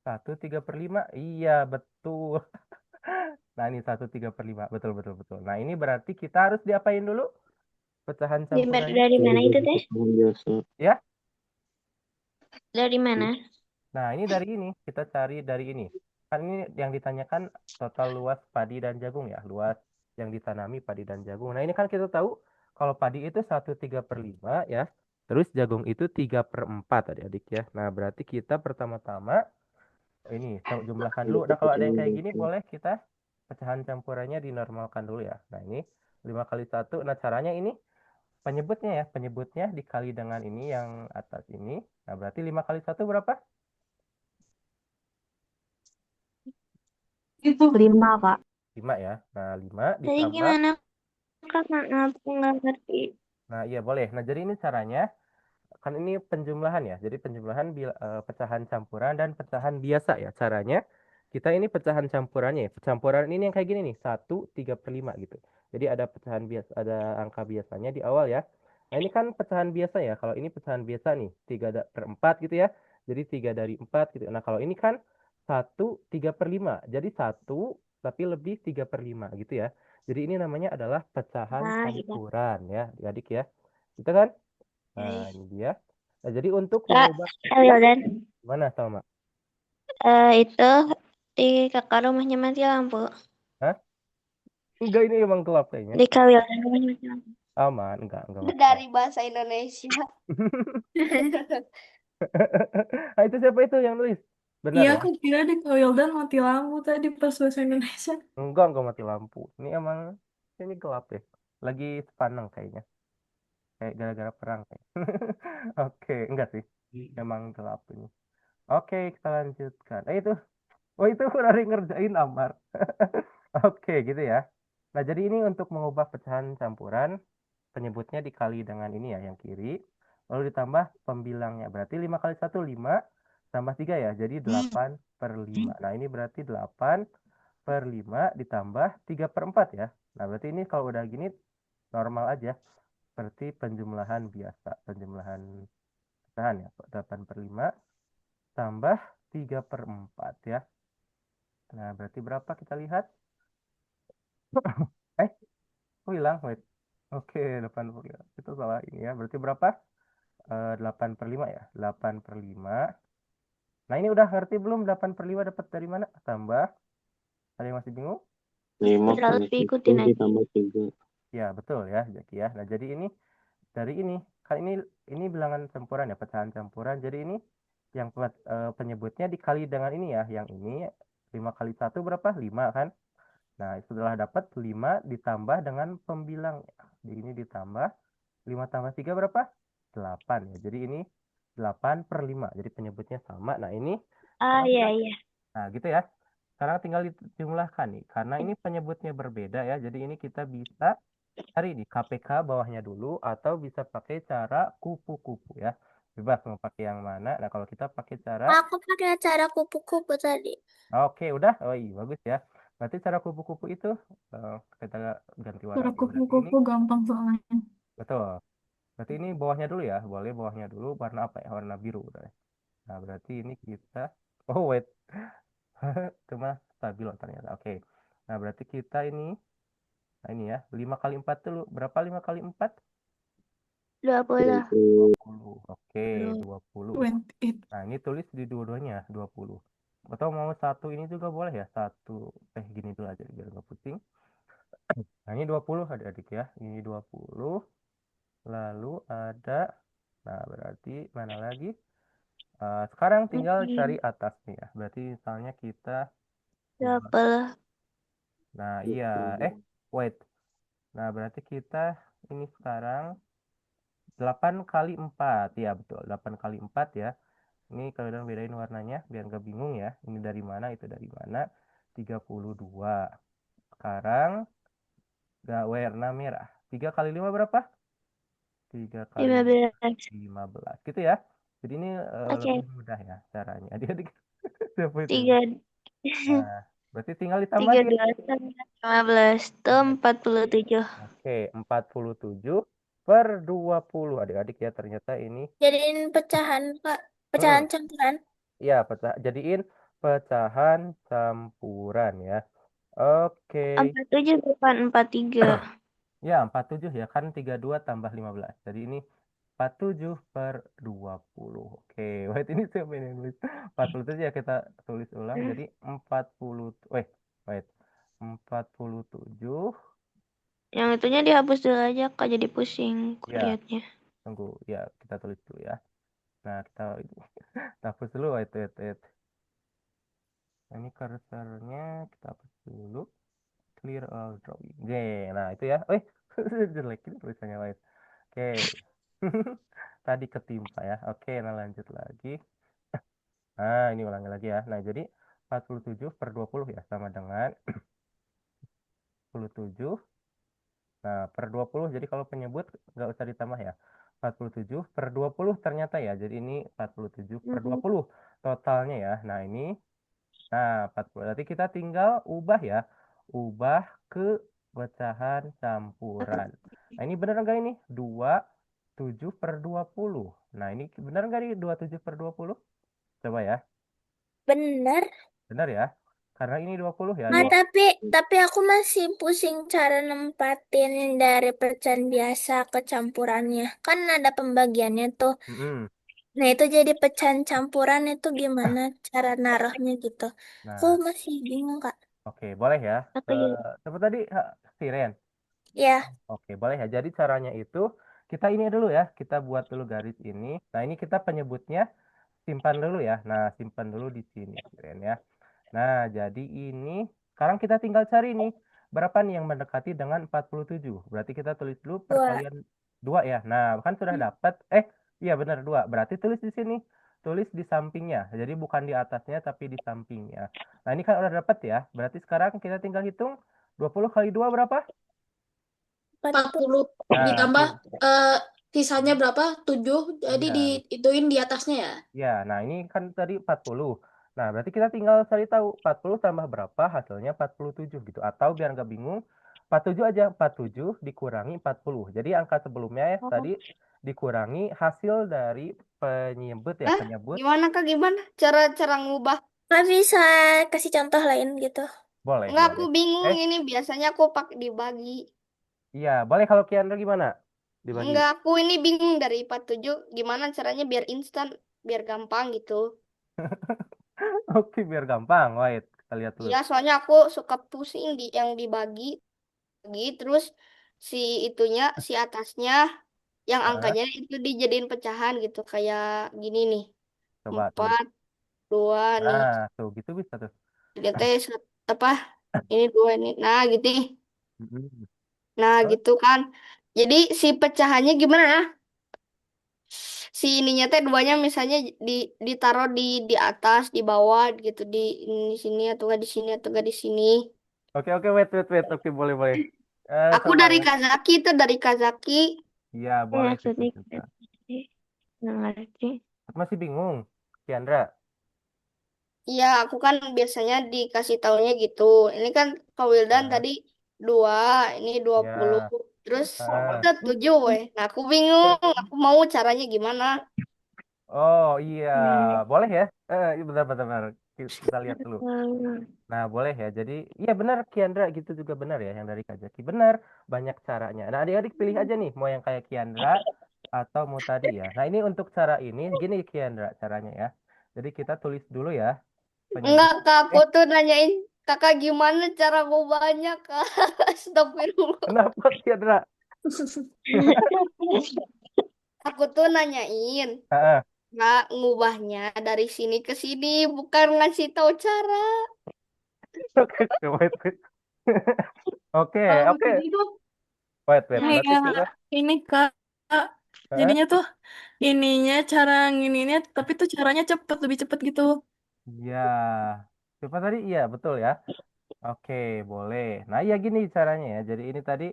1/3. Iya, betul. Nah, ini 1/3. Betul, betul, betul. Nah, ini berarti kita harus diapain dulu? Pecahan campurannya. Dari mana itu teh? Pecahan biasa. Ya. Dari mana? Nah, ini dari ini. Kita cari dari ini. Kan ini yang ditanyakan total luas padi dan jagung ya. Luas yang ditanami padi dan jagung. Nah, ini kan kita tahu kalau padi itu 1/3 ya. Terus jagung itu 3/4 adik-adik ya. Nah, berarti kita pertama-tama ini jumlahkan dulu. Nah, kalau ada yang kayak gini boleh kita pecahan campurannya dinormalkan dulu ya. Nah, ini 5 kali 1. Nah, caranya ini penyebutnya ya. Penyebutnya dikali dengan ini yang atas ini. Nah, berarti 5 kali 1 berapa? Itu 5, Kak. 5 ya. Nah, 5 Tadi ditambah. gimana, Kak? Maaf, aku nggak ngerti. Nah, iya boleh. Nah, jadi ini caranya. Kan ini penjumlahan ya. Jadi penjumlahan pecahan campuran dan pecahan biasa ya. Caranya kita ini pecahan campurannya ya. Campuran ini yang kayak gini nih. 1/3 gitu. Jadi ada pecahan biasa, ada angka biasanya di awal ya. Nah, ini kan pecahan biasa ya. Kalau ini pecahan biasa nih. 3/4 gitu ya. Jadi 3 dari 4 gitu. Nah, kalau ini kan 1/3. Jadi 1 tapi lebih 3/5 gitu ya. Jadi ini namanya adalah pecahan Nah, iya. campuran ya, adik ya. Itu kan? Nah, Oke. ini dia. Nah, jadi untuk Kak, mengubah Kak Wildan, mana sama? itu di kakak rumahnya mati lampu. Hah? Enggak, ini emang gelap kayaknya. Di Kak Wildan rumahnya mati lampu. Aman, enggak masalah. Dari bahasa Indonesia. Nah, itu siapa itu yang nulis? Benar Iya, ya? aku kira di Kak Wildan mati lampu tadi pas bahasa Indonesia. Enggak mati lampu. Ini emang ini gelap ya. Lagi sepaneng kayaknya. Kayak gara-gara perang kayak. Oke, enggak sih. Emang gelap ini. Oke, kita lanjutkan. Itu. Oh, itu Rari ngerjain Amar. Oke, gitu ya. Nah, jadi ini untuk mengubah pecahan campuran, penyebutnya dikali dengan ini ya, yang kiri. Lalu ditambah pembilangnya. Berarti 5 kali 1, 5. Tambah 3 ya, jadi 8/5. Nah, ini berarti 8/5 ditambah 3/4 ya. Nah, berarti ini kalau udah gini, normal aja. Seperti penjumlahan biasa. Penjumlahan pecahan ya. 8/5 tambah 3/4 ya. Nah, berarti berapa kita lihat? Oh, hilang, wait. Oke, 80. Itu salah ini ya. Berarti berapa? 8/5 ya. 8/5. Nah, ini udah ngerti belum 8/5 dapat dari mana? Tambah. Ada yang masih bingung? 5 Terlalu kali 1 diikutin aja. ditambah 3. Ya, betul ya, Jaki ya. Nah, jadi ini dari ini. Kan ini bilangan campuran ya, pecahan campuran. Jadi ini yang penyebutnya dikali dengan ini ya. Yang ini 5 kali 1 berapa? 5 kan? Nah, setelah dapat 5 ditambah dengan pembilang. Di ini ditambah 5 tambah 3 berapa? 8 ya. Jadi ini 8/5. Jadi penyebutnya sama. Nah, ini. Ah, iya, iya. Nah, gitu ya. Sekarang tinggal dijumlahkan nih. Karena ini penyebutnya berbeda ya. Jadi ini kita bisa cari di KPK bawahnya dulu. Atau bisa pakai cara kupu-kupu ya. Bebas mau pakai yang mana. Nah, kalau kita pakai cara. Aku pakai cara kupu-kupu tadi. Oke, udah. Oh iya, bagus ya. Berarti cara kupu-kupu itu. Kita ganti warna. Cara Berarti ini. kupu-kupu gampang soalnya. Betul. Berarti ini bawahnya dulu ya. Boleh bawahnya dulu. Warna apa ya? Warna biru. Udah ya. Nah, berarti ini kita. Oh, wait. Cuma stabil ternyata. Oke. Nah, berarti kita ini. Nah, ini ya. 5 kali 4 dulu. Berapa 5 kali 4? 20. 20. Oke, 20. 28. Nah, ini tulis di dua-duanya 20. Atau mau satu ini juga boleh ya. Satu. Gini dulu aja biar nggak pusing. Nah, ini 20 adik-adik ya. Ini 20. Lalu ada. Nah, berarti mana lagi? Sekarang tinggal cari atasnya ya. Berarti misalnya kita. 20. Nah, iya. Wait. Nah, berarti kita ini sekarang 8 kali 4. Ya, betul. 8 kali 4 ya. Ini kalian bedain warnanya biar nggak bingung ya. Ini dari mana, itu dari mana. 32. Sekarang nggak warna merah. 3 kali 5 berapa? 3 kali 15. 15. Gitu ya. Jadi ini Oke. lebih mudah ya caranya. Adik-adik siapa itu? 3, Nah, berarti tinggal ditambah 3, nih. 2, 15. Itu 47. Oke, 47 per 20. Adik-adik ya, ternyata ini Jadiin pecahan, Kak. Pecahan mm, campuran. ya jadiin pecahan campuran ya. Oke. 47 bukan 43. Ya, 47 ya kan 32 tambah 15. Jadi ini 47 per 20. Oke, wait ini siapa ini yang nulis? 47 ya kita tulis ulang. Jadi 40 wait. 47 Yang itunya dihapus dulu aja, Kak. Jadi pusing ya, lihatnya. tunggu. Ya, kita tulis dulu ya. Nah, kita hapus dulu wait. Nah, ini cursornya kita hapus dulu. Clear all drawing. Nah itu ya. Jelek ini tulisannya wait. Oke. Tadi ketimpa ya. Oke, nah lanjut lagi. Nah, ini ulangi lagi ya. Nah, jadi 47 per 20 ya sama dengan 47. Nah, per 20. Jadi kalau penyebut nggak usah ditambah ya. 47 per 20 ternyata ya. Jadi ini 47 per 20 totalnya ya. Nah, ini. Nah, 40. Berarti kita tinggal ubah ya. Ubah ke pecahan campuran. Nah, ini benar nggak ini? 27 per 20. Nah, ini benar nggak nih 27 per 20? Coba ya. Bener. Benar ya. Karena ini 20 ya. Nah, tapi aku masih pusing cara nempatin dari pecahan biasa ke campurannya. Kan ada pembagiannya tuh. Mm-mm. Nah, itu jadi pecahan campuran itu gimana cara naruhnya gitu. Aku Nah, masih bingung, Kak. oke, boleh ya. Aku juga. Coba tadi Siren. Ya, Oke, boleh ya. Jadi caranya itu kita ini dulu ya. Kita buat dulu garis ini. Nah, ini kita penyebutnya simpan dulu ya. Nah, simpan dulu di sini, Siren ya. Nah, jadi ini sekarang kita tinggal cari nih berapa nih yang mendekati dengan 47. Berarti kita tulis dulu 2. perkalian 2 ya. Nah, kan sudah dapat. Iya benar 2. Berarti tulis di sini. Tulis di sampingnya. Jadi bukan di atasnya tapi di sampingnya. Nah, ini kan udah dapat ya. Berarti sekarang kita tinggal hitung 20 kali 2 berapa? 40 Nah, ditambah tuh. sisanya berapa? 7. Jadi Iya, diituin di atasnya ya. ya, nah ini kan tadi 40. Nah, berarti kita tinggal cari tahu 40 tambah berapa hasilnya 47 gitu. Atau biar nggak bingung, 47 aja. 47 dikurangi 40. Jadi angka sebelumnya ya tadi dikurangi hasil dari penyebut ya. Penyebut Gimana Kak? Gimana cara ngubah? Nggak bisa kasih contoh lain gitu. boleh, Enggak, aku boleh. bingung ini. Biasanya aku pakai dibagi. Iya, boleh kalau Kiandra gimana? Dibagi. Enggak, aku ini bingung dari 47. Gimana caranya biar instan, biar gampang gitu. Oke, biar gampang. Wait, kita lihat dulu. Iya, soalnya aku suka pusing di yang dibagi. Terus si itunya, si atasnya, yang Nah, angkanya itu dijadiin pecahan gitu. Kayak gini nih. coba tulis. 4, 2 nih. Nah, tuh gitu bisa tuh. Lihatnya apa? Ini 2 ini. Nah, gitu. Mm-mm. Nah, Terus? gitu kan. Jadi si pecahannya gimana ya? Si ininya teh duanya misalnya ditaruh di atas, di bawah gitu di sini atau nggak di sini atau nggak di sini. Oke, wait. Oke, boleh. Aku Coba dari ya. Kazaki itu dari Kazaki. Iya, boleh Maksudnya kita. nggak ngerti. Masih bingung, Kiandra? Iya, aku kan biasanya dikasih taunya gitu. Ini kan Kak Wildan Nah, tadi 2, ini 20. ya. Terus Ah. kita 7 weh. Nah, aku bingung. Aku mau caranya gimana. Oh iya, Hmm. boleh ya? Iya, benar. Kita lihat dulu. Nah, boleh ya. Jadi, iya benar Kiandra gitu juga benar ya yang dari Kajaki. Benar, banyak caranya. Nah, adik-adik pilih aja nih mau yang kayak Kiandra atau mau tadi ya. Nah, ini untuk cara ini gini Kiandra caranya ya. Jadi kita tulis dulu ya penyebut. Enggak, Kak. Aku tuh nanyain kakak gimana cara ngubahnya, Kak. Astagfirullah. Kenapa Kiandra? Aku tuh nanyain, Ah, Kak, ngubahnya dari sini ke sini. Bukan ngasih tahu cara. Oke, wait. Oke. Gitu. Wait. Nah, Berarti ya, kita ini Kak, Hah? Jadinya tuh ininya cara ngininya, tapi tuh caranya cepet, lebih cepet gitu. Ya, coba tadi iya betul ya. Oke, boleh. Nah, ya gini caranya ya. Jadi ini tadi,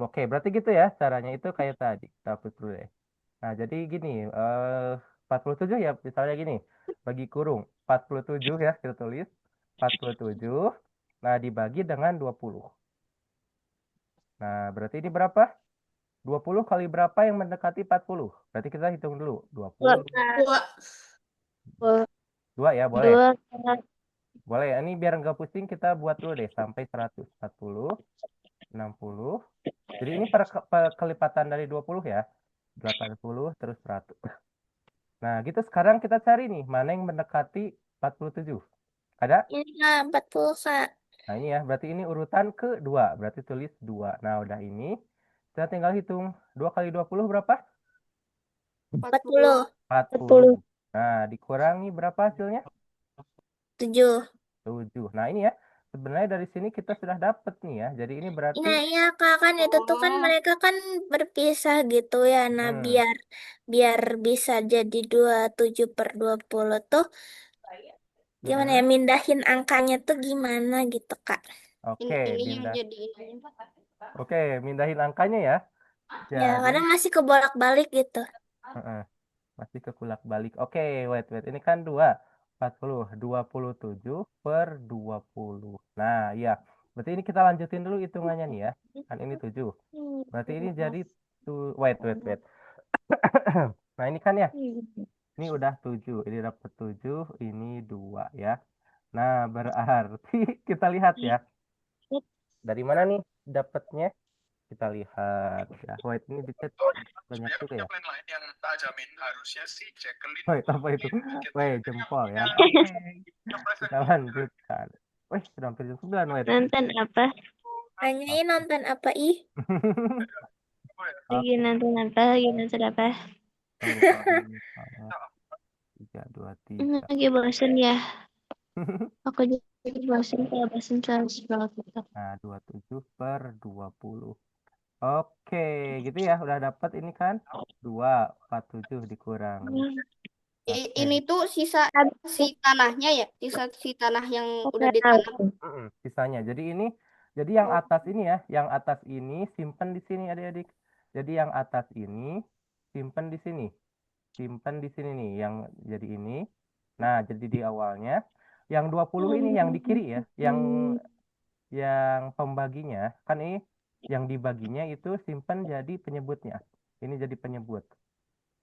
oke, berarti gitu ya caranya itu kayak tadi. Kita hapus dulu deh. Nah, jadi gini, 47 ya, misalnya gini, bagi kurung 47 ya, kita tulis 47. Nah, dibagi dengan 20. Nah, berarti ini berapa? 20 kali berapa yang mendekati 40? Berarti kita hitung dulu. 20. Dua. Dua ya, boleh. Dua Kak. Boleh, ini biar nggak pusing kita buat dulu deh sampai 100. 40, 60. Jadi ini kelipatan dari 20 ya. 80 terus 100. Nah, gitu sekarang kita cari nih mana yang mendekati 47. Ada? Ini Kak, 40 Kak. Nah, ini ya, berarti ini urutan kedua. Berarti tulis 2. Nah, udah ini kita tinggal hitung 2 kali 20 berapa? 40. 40. Nah, dikurangi berapa hasilnya? 7. 7. Nah, ini ya. Sebenarnya dari sini kita sudah dapat nih ya. Jadi ini berarti Nah, iya Kak, kan itu tuh kan mereka kan berpisah gitu ya. Nah, biar bisa jadi 27/20 tuh gimana ya, mindahin angkanya tuh gimana gitu Kak. Oke, Ini yang pindah. jadi ini. Oke, mindahin angkanya ya. Ya, Jadi karena masih kebolak-balik gitu. Heeh, masih kekulak balik. Oke, wait. Ini kan 2. 40. 27 per 20. Nah, iya. Berarti ini kita lanjutin dulu hitungannya nih ya. Kan ini 7. Berarti ini jadi wait. Nah, ini kan ya. Ini udah 7. Ini dapat 7. Ini 2 ya. Nah, berarti kita lihat ya. Dari mana nih dapatnya? Kita lihat ya. Wait, ini dicet banyak juga ya. Wait, apa itu? Wait, jempol ya. Oke. Kita lanjutkan. Wih, sudah hampir jam 9, wait. Nonton apa? Tanyain nonton apa ih? Lagi nonton apa? Lagi nonton apa? Tunggu, 3, 2, 3. Lagi bosen ya. Aku jadi bosen kalau bosen terus banget gitu. Nah, 27 per 20. Oke, gitu ya. Udah dapat ini kan? 2, 47 dikurangi. Oke. Ini tuh sisa si tanahnya ya, si tanah yang udah ditanam. Sisanya. Jadi yang atas ini ya, yang atas ini simpen di sini adik-adik. Jadi yang atas ini simpen di sini. Simpen di sini nih yang jadi ini. Nah, jadi di awalnya yang 20 ini yang di kiri ya, yang pembaginya kan ini yang dibaginya itu simpen jadi penyebutnya. Ini jadi penyebut.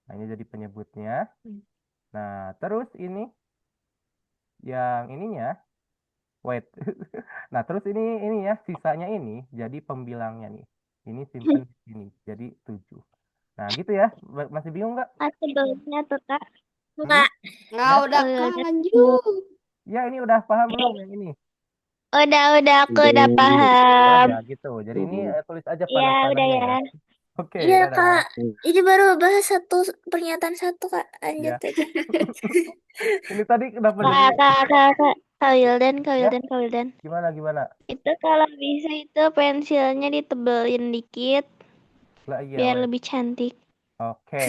Nah, ini jadi penyebutnya. Nah, terus ini yang ininya wait. Nah, terus ini ya, sisanya ini jadi pembilangnya nih. Ini simpen di sini, jadi 7. Nah, gitu ya. Masih bingung nggak? Sebelumnya tuh Kak. Enggak. Nggak, Ya? udah Kak, lanjut. Ya, ini udah paham belum yang ini? Udah aku udah paham. Ya, gitu. Jadi ini tulis aja Iya, udah panah-panahnya ya. ya. Oke, Iya dadah. Kak, ini baru bahas pernyataan satu Kak. Lanjut Ya. aja. Ini tadi kenapa Kak Wildan. Gimana? Itu kalau bisa itu pensilnya ditebelin dikit Lah, iya, biar wait. lebih cantik. Oke,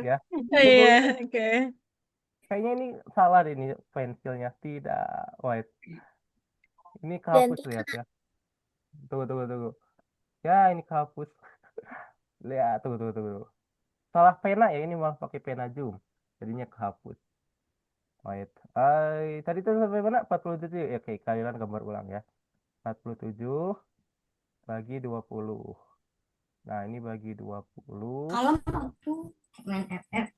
ya. Iya, oke. Kayaknya ini salah deh ini pensilnya. Tidak. Wait. Ini kehapus Ganti lihat ya. Tunggu. Ya, ini kehapus. Lihat, tunggu. Salah pena ya, ini malah pakai pena zoom. Jadinya kehapus. Wait. Tadi tuh sampai mana? 47. Ya, oke, kalian gambar ulang ya. 47 bagi 20. Nah, ini bagi 20. Kalau aku main FF.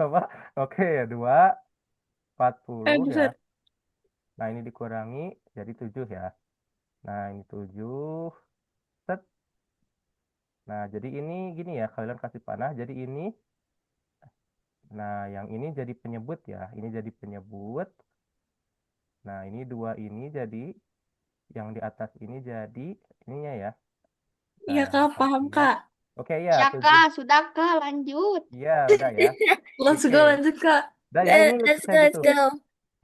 Apa? Oke, 2, 40 ya. Buset. Nah, ini dikurangi jadi 7 ya. Nah, ini 7. Set. Nah, jadi ini gini ya, kalian kasih panah. Jadi ini, nah yang ini jadi penyebut ya. Ini jadi penyebut. Nah, ini 2 ini jadi, yang di atas ini jadi ininya ya. Iya Nah, Kak, paham ya. Kak. Oke ya, Ya 7. Kak, sudah Kak, lanjut. Iya, udah ya. Let's go Oke. lanjut Kak. Udah ya, ini Let's kayak gitu. go.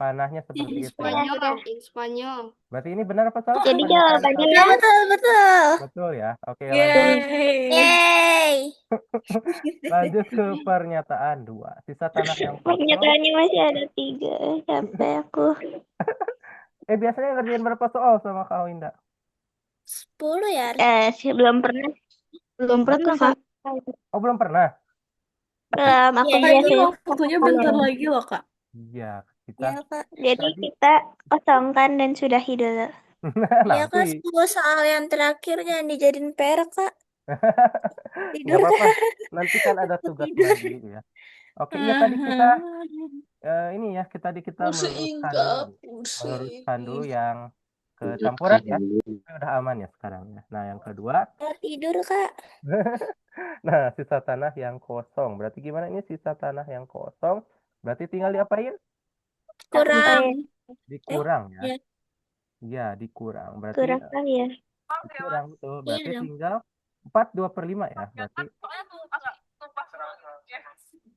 Panahnya seperti itu ya. Spanyol, Udah. Spanyol. Berarti ini benar apa salah? Jadi Pernyataan jawabannya Betul, betul, betul. betul ya. Oke, lanjut. Yeay. Yeay. Lanjut ke pernyataan 2. Sisa tanah yang kosong. pernyataannya masih ada 3. Capek aku. Biasanya ngerjain berapa soal sama Kak Winda? 10 ya. Belum pernah. Belum pernah, Kak. Oh, belum pernah? Belum, aku Iya, Ini biasanya waktunya bentar lagi loh, Kak. Iya, kita Iya, Kak. Jadi tadi kita kosongkan dan sudahi dulu. Iya, Kak. nanti 10 soal yang terakhir jangan dijadiin PR, Kak. nggak Tidur, apa-apa. Kak. Nanti kan ada tugas Tidur. lagi ya. Oke, iya tadi kita ini ya kita meluruskan dulu yang kecampuran ya. Ini udah aman ya sekarang ya. Nah, yang kedua, Mau tidur, Kak. nah sisa tanah yang kosong. Berarti gimana ini sisa tanah yang kosong? Berarti tinggal diapain? Kurang. Dikurang ya. Iya. Iya, dikurang. Berarti Kurang kali ya. dikurang tuh. Berarti Iya dong. tinggal 4/2/5 ya. Berarti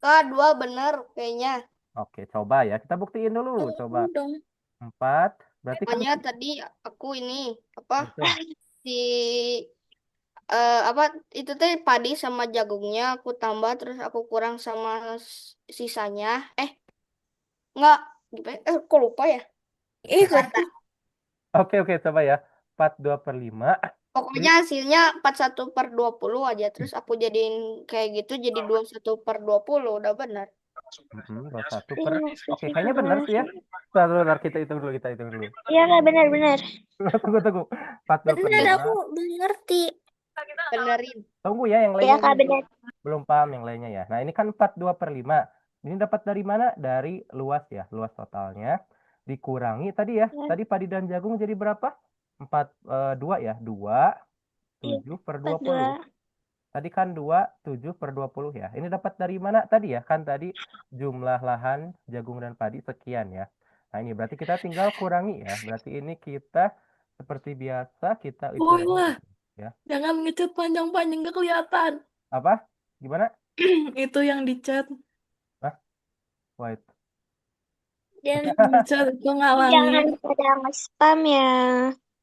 Kak, 2 bener kayaknya. oke, coba ya. Kita buktiin dulu. Coba Dong. 4. Berarti kan Pokoknya tadi aku ini apa betul. si apa itu teh padi sama jagungnya aku tambah terus aku kurang sama sisanya. Enggak, gimana? Kok lupa ya? Kata. Oke, coba ya. 4/2/5. Pokoknya hasilnya 41/20 aja. Terus aku jadiin kayak gitu jadi 21/20. Udah benar. 21 Iya, per. Oke, kayaknya benar sih ya. Bentar, kita hitung dulu. Iya Kak, benar-benar. Tunggu. 4/2/5. Benar, aku belum ngerti. Benerin. Tunggu ya, yang Iya lainnya Kak, ini benar. belum paham yang lainnya ya. Nah, ini kan 4/2/5. Ini dapat dari mana? Dari luas ya, luas totalnya. Dikurangi tadi ya. Ya. Tadi padi dan jagung jadi berapa? 2 ya. 2, Iya, 7/20. Tadi kan 2, 7/20 ya. Ini dapat dari mana tadi ya? Kan tadi jumlah lahan jagung dan padi sekian ya. Nah, ini berarti kita tinggal kurangi ya. Berarti ini kita seperti biasa kita Woi hitung lah, ya. jangan ngecat panjang-panjang gak kelihatan. Apa? Gimana? Itu yang dicat. Wait. Dan Dicat itu Jangan ngalangin. pada nge-spam ya.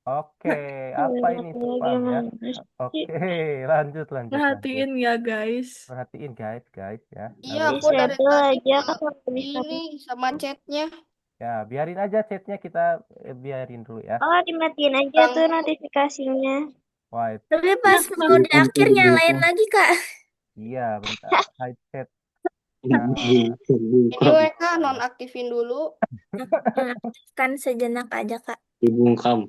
Oke, apa ini spam ya? Gimana? Oke, lanjut. Perhatiin ya guys. Perhatiin guys ya. Iya, Nah, aku dari Disable tadi aja nggak kan bisa. ini sama chatnya. ya, biarin aja chatnya kita biarin dulu ya. Oh, dimatiin aja tuh notifikasinya. Wait. tapi pas mau di akhir nyalain lagi, Kak. Iya, bentar. Hide chat. Ini WK nonaktifin dulu. Kan sejenak aja, Kak. Dibungkam.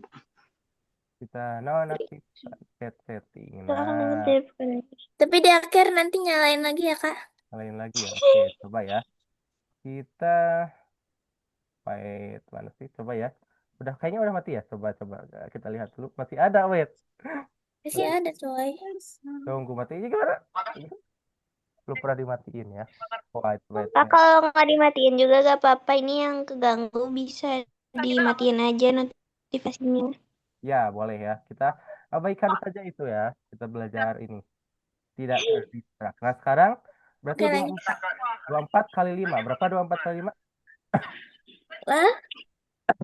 Kita nonaktifkan chat setting. Tuh, aku Nah, notifikasi. Tapi di akhir nanti nyalain lagi ya, Kak. nyalain lagi ya. Oke, coba ya. Kita wait, mana sih? Coba ya. Kayaknya udah mati ya. Coba kita lihat dulu. Masih ada, wait. Masih ada, coy. Tunggu matinya gimana? Belum pernah dimatiin ya. Wait. Kak, kalau nggak dimatiin juga gak apa-apa. Ini yang keganggu bisa dimatiin aja notifikasinya. Ya, boleh ya. Kita abaikan saja itu ya. Kita belajar ini. Tidak terdistract. Nah, sekarang berarti Oke, lanjut. 24 kali 5. Berapa 24 kali 5? Lah?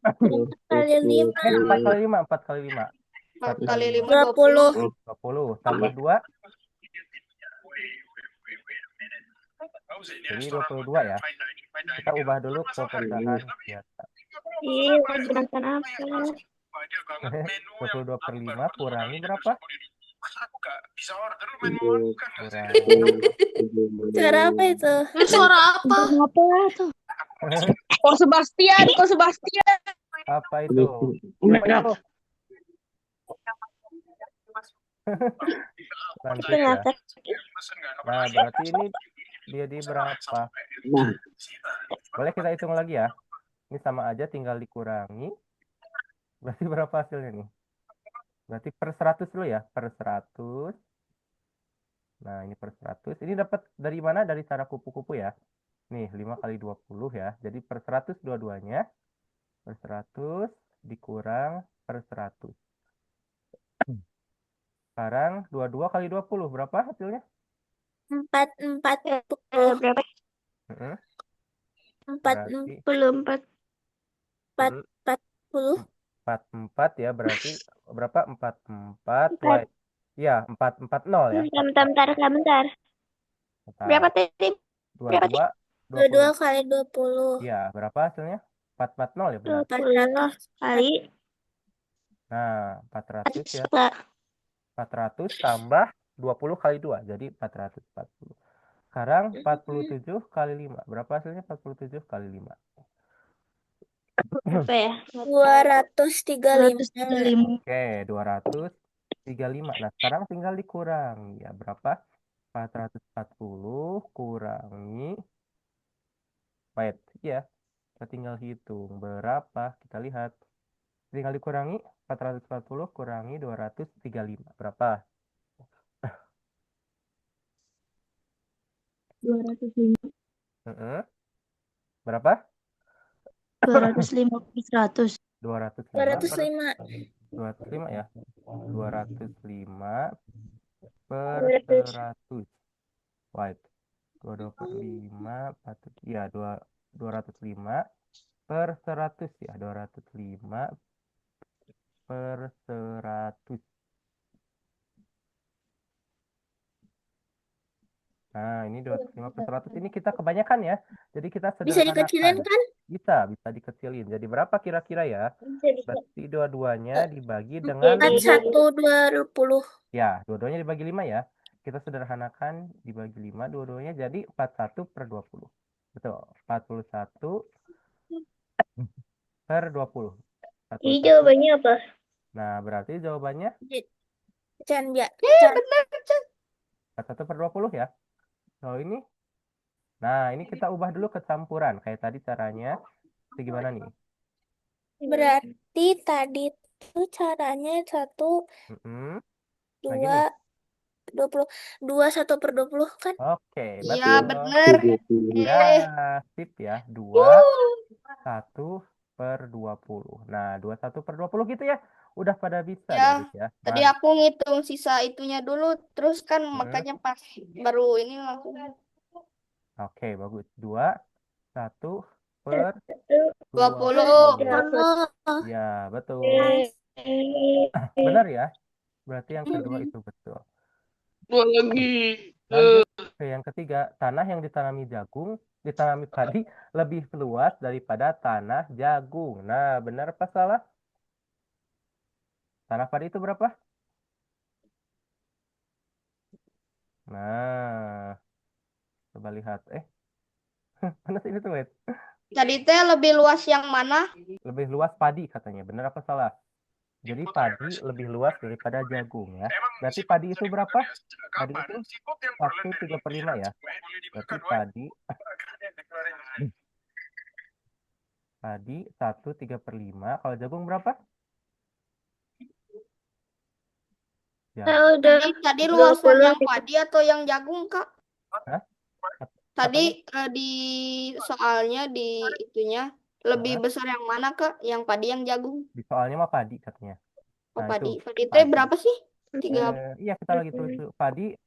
4 kali 5. 4 kali 5. 4 kali 5. 4 kali 5 20. 20. Tambah 2. Jadi 22 ya. Kita ubah dulu ke pecahan biasa. Ih, lagi nonton apa? 22/5 kurangi berapa? Suara apa itu? Suara apa? Apa tuh? Ko Sebastian. Apa itu? Lanjut ya. Kenapa? Nah, berarti ini dia di berapa? Boleh kita hitung lagi ya. Ini sama aja, tinggal dikurangi. Berarti berapa hasilnya nih? Berarti per 100 dulu ya. Per 100. Nah, ini per 100. Ini dapat dari mana? Dari cara kupu-kupu ya. Nih, 5 kali 20 ya. Jadi per 100 dua-duanya. Per 100 dikurang per 100. Sekarang 22 kali 20. Berapa hasilnya? 40. Berapa? Berarti 40. 24. Mm, 40. 44 ya, berarti berapa? 44 Empat. ya, 440 ya. Bentar, bentar. Berapa Bentar. tadi? Berapa tadi? 22 22 kali 20. ya, berapa hasilnya? 440 ya, benar. 20 kali Nah, 400 ya. 400. 400 tambah 20 kali 2, jadi 440. Sekarang 47 kali 5. Berapa hasilnya 47 kali 5? Berapa ya? 235. 235. Oke, 235. Nah, sekarang tinggal dikurangi. Ya, berapa? 440 kurangi. Wait, ya. Kita tinggal hitung. Berapa? Kita lihat. Tinggal dikurangi. 440 kurangi 235. Berapa? 205. Heeh. Berapa? 205 per 100. 205 per 205. 205 ya. 205 per 200. 100. Wait. 22 per 5. Ya, 205 per 100 ya. 205 per 100. Nah, ini 205 per 100. Ini kita kebanyakan ya. Jadi kita Bisa dikecilin sederhanakan. kan? Bisa dikecilin. Jadi berapa kira-kira ya? Berarti dua-duanya dibagi dengan 41 20. ya, dua-duanya dibagi 5 ya. Kita sederhanakan dibagi 5 dua-duanya jadi 41 per 20. Betul. 41 per 20. Ini 41. jawabannya apa? Nah, berarti jawabannya Can ya. Bener, Chan. 41 per 20 ya. So, ini. Nah, ini kita ubah dulu ke campuran. Kayak tadi caranya. Itu gimana nih? Berarti tadi tuh caranya 1 Mm-mm. Nah, 2 gini. 20. 1 per 20 kan? Oke, Iya, betul. bener. Ya, sip ya. 21 per 20. Nah, 21 per 20 gitu ya. Udah pada bisa Ya, adik ya. tadi aku ngitung sisa itunya dulu, terus kan makanya pas baru ini langsung. Oke, bagus. 21 per 20. 20. Ya, betul. Eh, Benar ya. Berarti yang kedua itu betul. Dua lagi. Lanjut ke yang ketiga. Tanah yang ditanami jagung, ditanami padi lebih luas daripada tanah jagung. Nah, benar apa salah? Tanah padi itu berapa? Nah, coba lihat. Mana sih itu, wait? Tadi teh lebih luas yang mana? Lebih luas padi katanya. Benar apa salah? Jadi padi lebih luas daripada jagung ya. Berarti padi itu berapa? Padi itu 1/3 ya. Berarti padi 1/3. Kalau jagung berapa? Ya. Tadi luasan yang padi atau yang jagung, Kak? Hah? Tadi di soalnya di itunya lebih besar yang mana, Kak? Yang padi yang jagung? Di soalnya mah padi katanya. Oh, Nah, padi. itu Padi teh padi. berapa sih? 3 Iya, kita lagi tulis tuh. Padi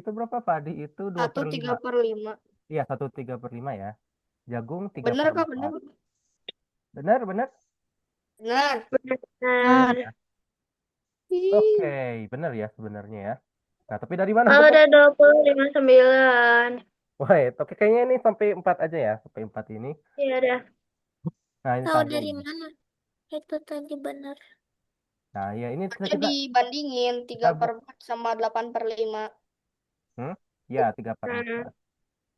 itu berapa? Padi itu 2/5. 1/3. Iya, 1/3 ya. Jagung Bener, Kak, 3/4. bener. Benar. Bener. Benar. Oke, benar ya sebenarnya ya. Nah, tapi dari mana? Ada 25/9. Wait, oke, kayaknya ini sampai 4 aja ya. Sampai 4 ini. Iya dah. Nah, ini Tahu tadi. dari mana? Itu tadi benar. Nah, ya ini Makanya dibandingin 3/4 sama 8/5. Ya, 3/4.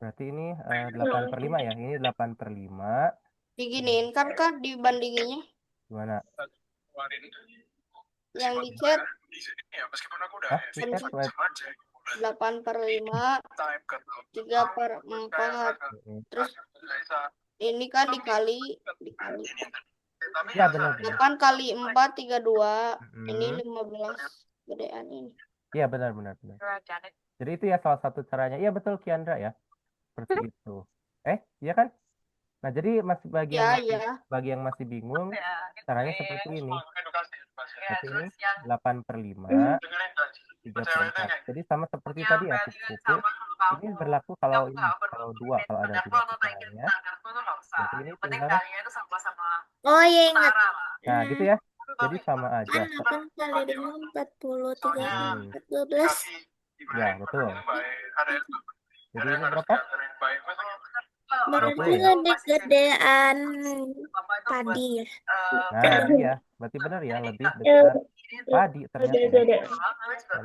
Berarti ini 8/5 ya. Ini 8/5. Diginiin kan, Kak, dibandinginnya. Gimana? Yang di chat Hah? Di chat, wait. 8/5, 3/4. Terus ini kan dikali. Ya, benar. 8 kali 4, 32. Ini 15. Gedean ini. Iya, benar. Jadi itu ya salah satu caranya. Iya, betul, Kiandra ya. Seperti itu. Iya kan? Nah, jadi masih bagi yang masih bingung, caranya seperti ini. Seperti ini, 8/5, 3/4. Jadi sama seperti tadi ya, kuku Ini berlaku kalau dua, kalau ada dua pecahannya. Berarti ini tinggal, Oh iya ingat. nah gitu ya. Jadi sama aja. Kan 8 kali 5 40 3 4 12. Ya, betul. Jadi ini berapa? Berarti 20 ya. lebih gedean padi ya. Nah, iya. Berarti benar ya, lebih besar padi ternyata ya. 16,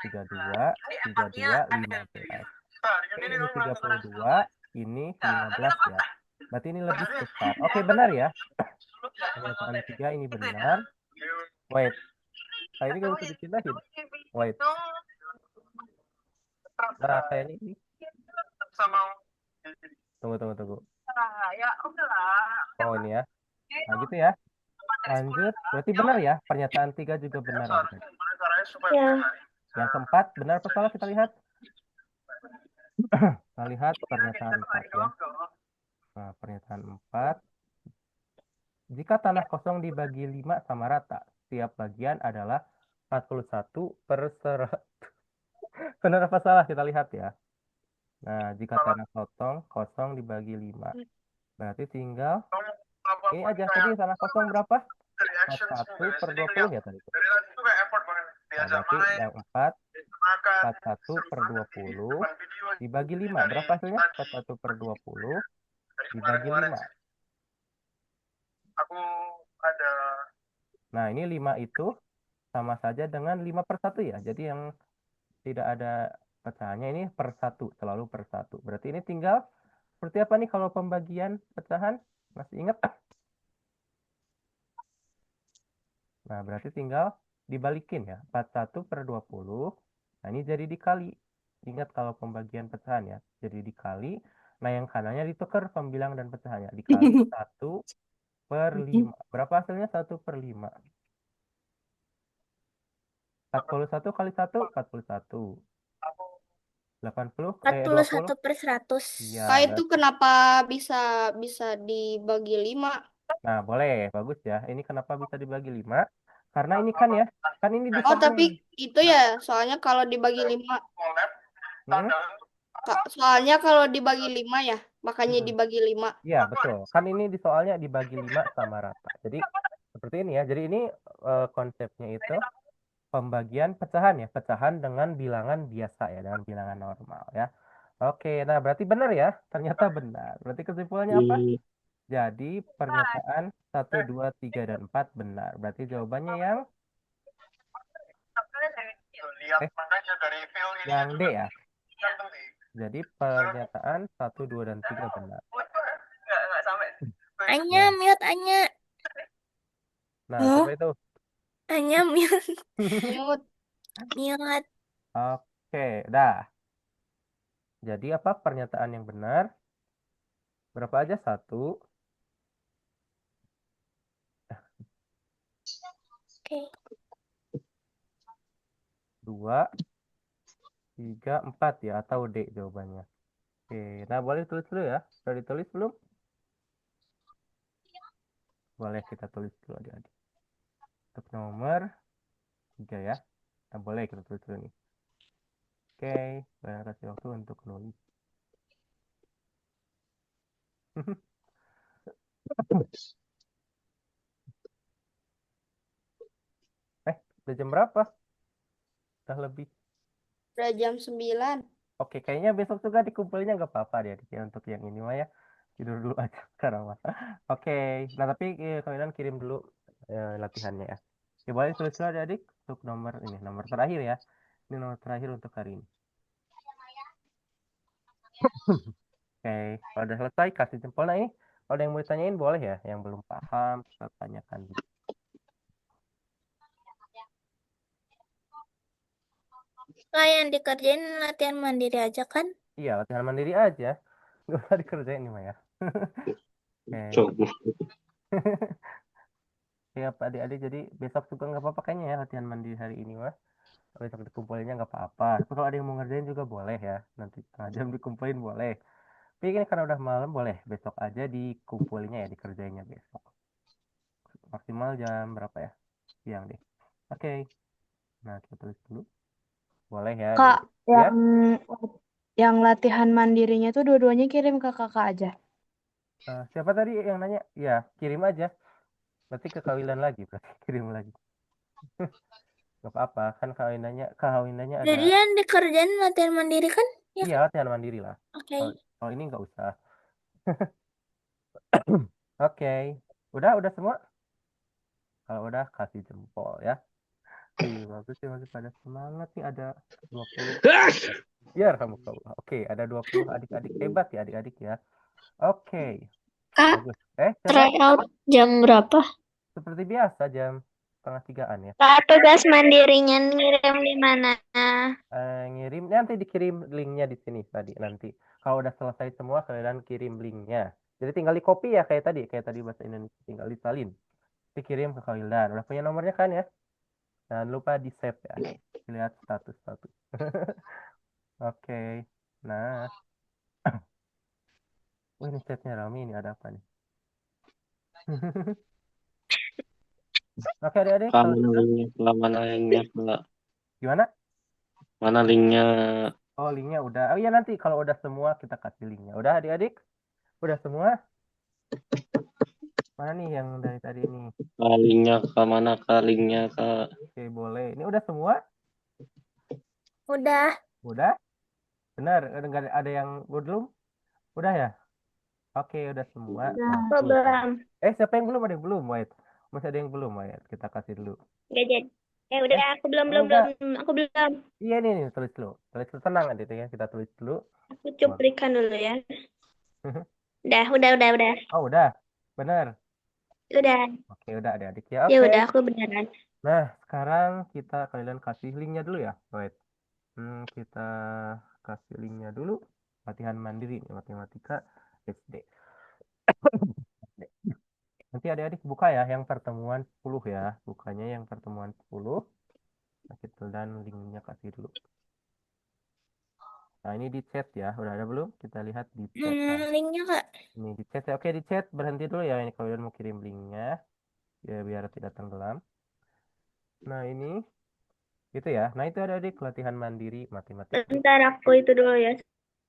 32, 32, 15. Ini 32, ini 15 ya. Berarti ini lebih besar. Oke, benar ya. Pernyataan 3 ini benar. Wait. Nah, ini gak bisa dipindahin. Wait. Nah, kayaknya ini. Tunggu. Oh, ini ya. Nah, gitu ya. Lanjut. Berarti benar ya. Pernyataan 3 juga benar. Ya. Yang keempat, benar atau salah kita lihat? Kita lihat pernyataan 4 ya. Nah, pernyataan 4. Jika tanah kosong dibagi 5 sama rata, setiap bagian adalah 41 per 100. Benar apa salah kita lihat ya. Nah, jika tanah kosong dibagi 5. Berarti tinggal ini aja. Tadi tanah kosong berapa? 41 per 20 ya tadi. Nah, berarti yang 4, 41 per 20 dibagi 5. Berapa hasilnya? 41 per 20 dibagi 5. Nah, ini 5 itu sama saja dengan 5 per 1 ya. Jadi yang tidak ada pecahannya ini per 1, selalu per 1. Berarti ini tinggal seperti apa nih kalau pembagian pecahan? Masih ingat? Nah, berarti tinggal dibalikin ya. 41 per 20. Nah, ini jadi dikali. Ingat kalau pembagian pecahan ya. Jadi dikali. Nah, yang kanannya ditukar pembilang dan pecahannya. Dikali 1 per 5. Berapa hasilnya 1 per 5? 41 kali 1, 41. 80, 41 20. per 100. Iya, Kak itu kenapa bisa bisa dibagi 5? nah boleh. Bagus ya. Ini kenapa bisa dibagi 5? Karena ini kan ya. Kan ini Oh, disoalnya. tapi itu ya, soalnya kalau dibagi 5, Hmm? soalnya kalau dibagi 5 ya, makanya dibagi 5. Iya, betul. Kan ini di soalnya dibagi 5 sama rata. Jadi seperti ini ya. Jadi ini konsepnya itu pembagian pecahan ya. Pecahan dengan bilangan biasa ya. Dengan bilangan normal ya. Oke, nah berarti benar ya. Ternyata benar. Berarti kesimpulannya apa? Jadi pernyataan 1, 2, 3, dan 4 benar. Berarti jawabannya yang yang D ya. Jadi pernyataan 1, 2, dan 3 benar. Anya mute Anya. Nah, coba itu. Anya mute. Mute. Mute. Oke, dah. Jadi apa pernyataan yang benar? Berapa aja? 1, Oke. 2, 3, 4 ya. Atau D jawabannya. Oke, nah boleh tulis dulu ya. Sudah ditulis belum? Boleh kita tulis dulu adik-adik. Untuk nomor 3 ya. Nah, boleh kita tulis dulu nih. Oke, saya kasih waktu untuk nulis. Udah jam berapa? Udah lebih. Udah jam 9. Oke, kayaknya besok juga dikumpulinnya nggak apa-apa deh adik ya. Untuk yang ini mah ya. Tidur dulu aja sekarang mah. Oke, nah tapi kalian kirim dulu latihannya ya. Oke, boleh tulis dulu adik untuk nomor ini. Nomor terakhir ya. Ini nomor terakhir untuk hari ini. Oke, kalau udah selesai kasih jempol. Nah ini, kalau ada yang mau ditanyain boleh ya. Yang belum paham, kita tanyakan dulu. Nah, yang dikerjain latihan mandiri aja kan? Iya, latihan mandiri aja. Nggak usah dikerjain nih, Maya. Oke. Ya, Pak adik-adik. Jadi besok juga nggak apa-apa kayaknya ya latihan mandiri hari ini mah. Besok dikumpulinnya nggak apa-apa. Tapi kalau ada yang mau ngerjain juga boleh ya. Nanti setengah jam dikumpulin boleh. Tapi ini karena udah malam boleh. Besok aja dikumpulinnya ya, dikerjainnya besok. Maksimal jam berapa ya? Siang deh. Oke. Nah, kita tulis dulu. Boleh ya. Kak, Ya. yang Yang latihan mandirinya tuh dua-duanya kirim ke kakak aja. Siapa tadi yang nanya? Ya, kirim aja. Berarti ke kawilan lagi, berarti kirim lagi. Gak apa-apa, kan kawinannya ada. Jadi yang dikerjain latihan mandiri kan? Ya Iya, kan? latihan mandiri lah. Oke. Kalau ini nggak usah. Oke. Udah semua? Kalau udah kasih jempol ya. Wih, bagus sih, masih pada semangat nih, ada 20. Biar kamu kau. Oke, ada 20 adik-adik hebat ya, adik-adik ya. Oke. Kak, Bagus. Siapa? tryout jam berapa? Seperti biasa jam 2:30 ya. Kak, tugas mandirinya ngirim di mana? Ngirim nanti dikirim linknya di sini tadi nanti. Kalau udah selesai semua kalian kirim linknya. Jadi tinggal di copy ya kayak tadi bahasa Indonesia tinggal disalin. Dikirim ke kalian. Udah punya nomornya kan ya? Jangan lupa di save ya. Lihat status. Oke. Nah, wah ini chatnya rame ini ada apa nih? Oke adik-adik, Kak, kalau mana linknya? Kak, mana linknya? Kak? gimana? Mana linknya? Oh linknya udah. Oh iya nanti kalau udah semua kita kasih linknya. Udah adik-adik? Udah semua? Mana nih yang dari tadi ini? Kak, linknya ke mana? Kak, linknya Kak? Oke boleh. Ini udah semua? Udah. Udah? Benar? Nggak ada yang belum? Udah ya? Oke udah semua. Nah, Belum. siapa yang belum? Ada yang belum? Wait. Masih ada yang belum? Wait. Kita kasih dulu. Gak jadi. Udah, aku belum. enggak. Aku belum. Iya nih tulis dulu. Tulis dulu tenang adik ya. Kita tulis dulu. Aku cuplikan dulu ya. Udah. Oh udah. Benar. Udah. Oke udah adik-adik ya. Ya Oke. udah, aku beneran. Nah sekarang kalian kasih linknya dulu ya. Wait. Kita kasih linknya dulu. Latihan mandiri nih, matematika SD. Nanti adik-adik buka ya yang pertemuan 10 ya. Bukanya yang pertemuan 10. Dan linknya kasih dulu. Nah ini di chat ya. Udah ada belum? Kita lihat di chat. Linknya Kak. Ini di chat ya. Oke di chat berhenti dulu ya. Ini kalian mau kirim linknya. Ya biar tidak tenggelam. Nah ini. Gitu ya. Nah itu adik-adik latihan mandiri matematika. Bentar aku itu dulu ya.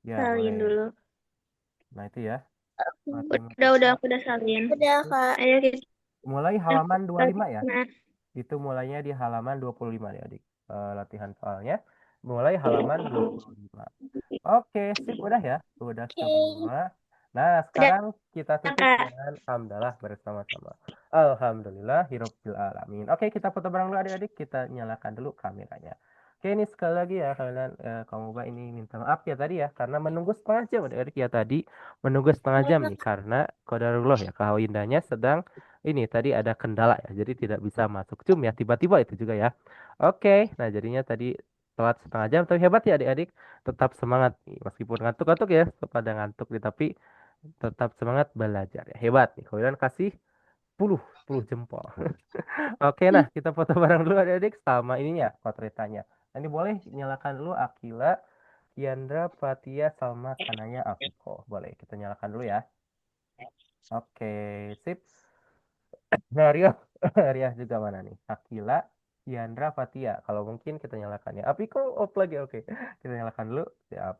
Ya Salin boleh. dulu. Nah itu ya. Udah aku udah salin. Udah Kak. Ayo kita. Mulai halaman 25 ya. Nah, Itu mulainya di halaman 25 ya adik. Latihan soalnya. Mulai halaman 25. Oke, sip udah ya. Udah semua. Nah, sekarang kita tutup dengan hamdalah bersama-sama. Alhamdulillah hirobbil alamin. Oke, kita foto bareng dulu adik-adik. Kita nyalakan dulu kameranya. Oke, ini sekali lagi ya kalian kamu Mbak ini minta maaf ya tadi ya karena menunggu setengah jam adik-adik ya tadi menunggu setengah jam nih karena qadarullah ya kawinannya sedang ini tadi ada kendala ya jadi tidak bisa masuk Zoom ya tiba-tiba itu juga ya. Oke, nah jadinya tadi telat setengah jam tapi hebat ya adik-adik tetap semangat nih meskipun ngantuk-ngantuk ya pada ngantuk nih tapi tetap semangat belajar ya hebat nih kalian kasih 10 jempol. Oke nah kita foto bareng dulu adik-adik sama ininya potretanya. Ini boleh nyalakan dulu Akila, Kiandra, Fatia, Salma, Kanaya, Afiko. Boleh kita nyalakan dulu ya. Oke, sip. Nah, Ria juga mana nih? Akila, Kiandra, Fatia. Kalau mungkin kita nyalakan ya. Afiko off lagi. Oke. Kita nyalakan dulu. Siap.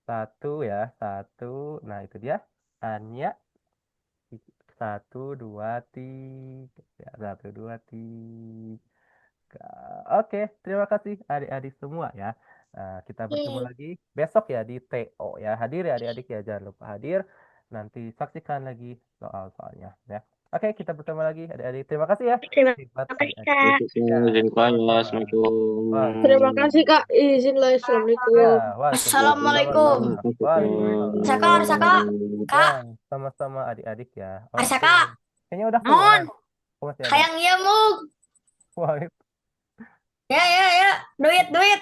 Satu ya, satu. Nah, itu dia. Anya. 1, 2, 3. Ya, 1, 2, 3. Oke, terima kasih adik-adik semua ya. Nah, kita bertemu lagi besok ya di TO ya. Hadir ya adik-adik ya, jangan lupa hadir. Nanti saksikan lagi soal-soalnya ya. Oke, kita bertemu lagi adik-adik. Terima kasih ya. terima Hebat kasih adik-adik. Kak. Izin kelas. Sama-sama. Assalamualaikum. Terima kasih Kak. Izin lah. Assalamualaikum. Ya, Assalamualaikum. Waalaikumsalam. Saka. Kak. Ya, sama-sama adik-adik ya. Saka. Kayaknya udah Non. keluar. Oh, masih ada. Hayang iya mug. Wah, Ya. Duit.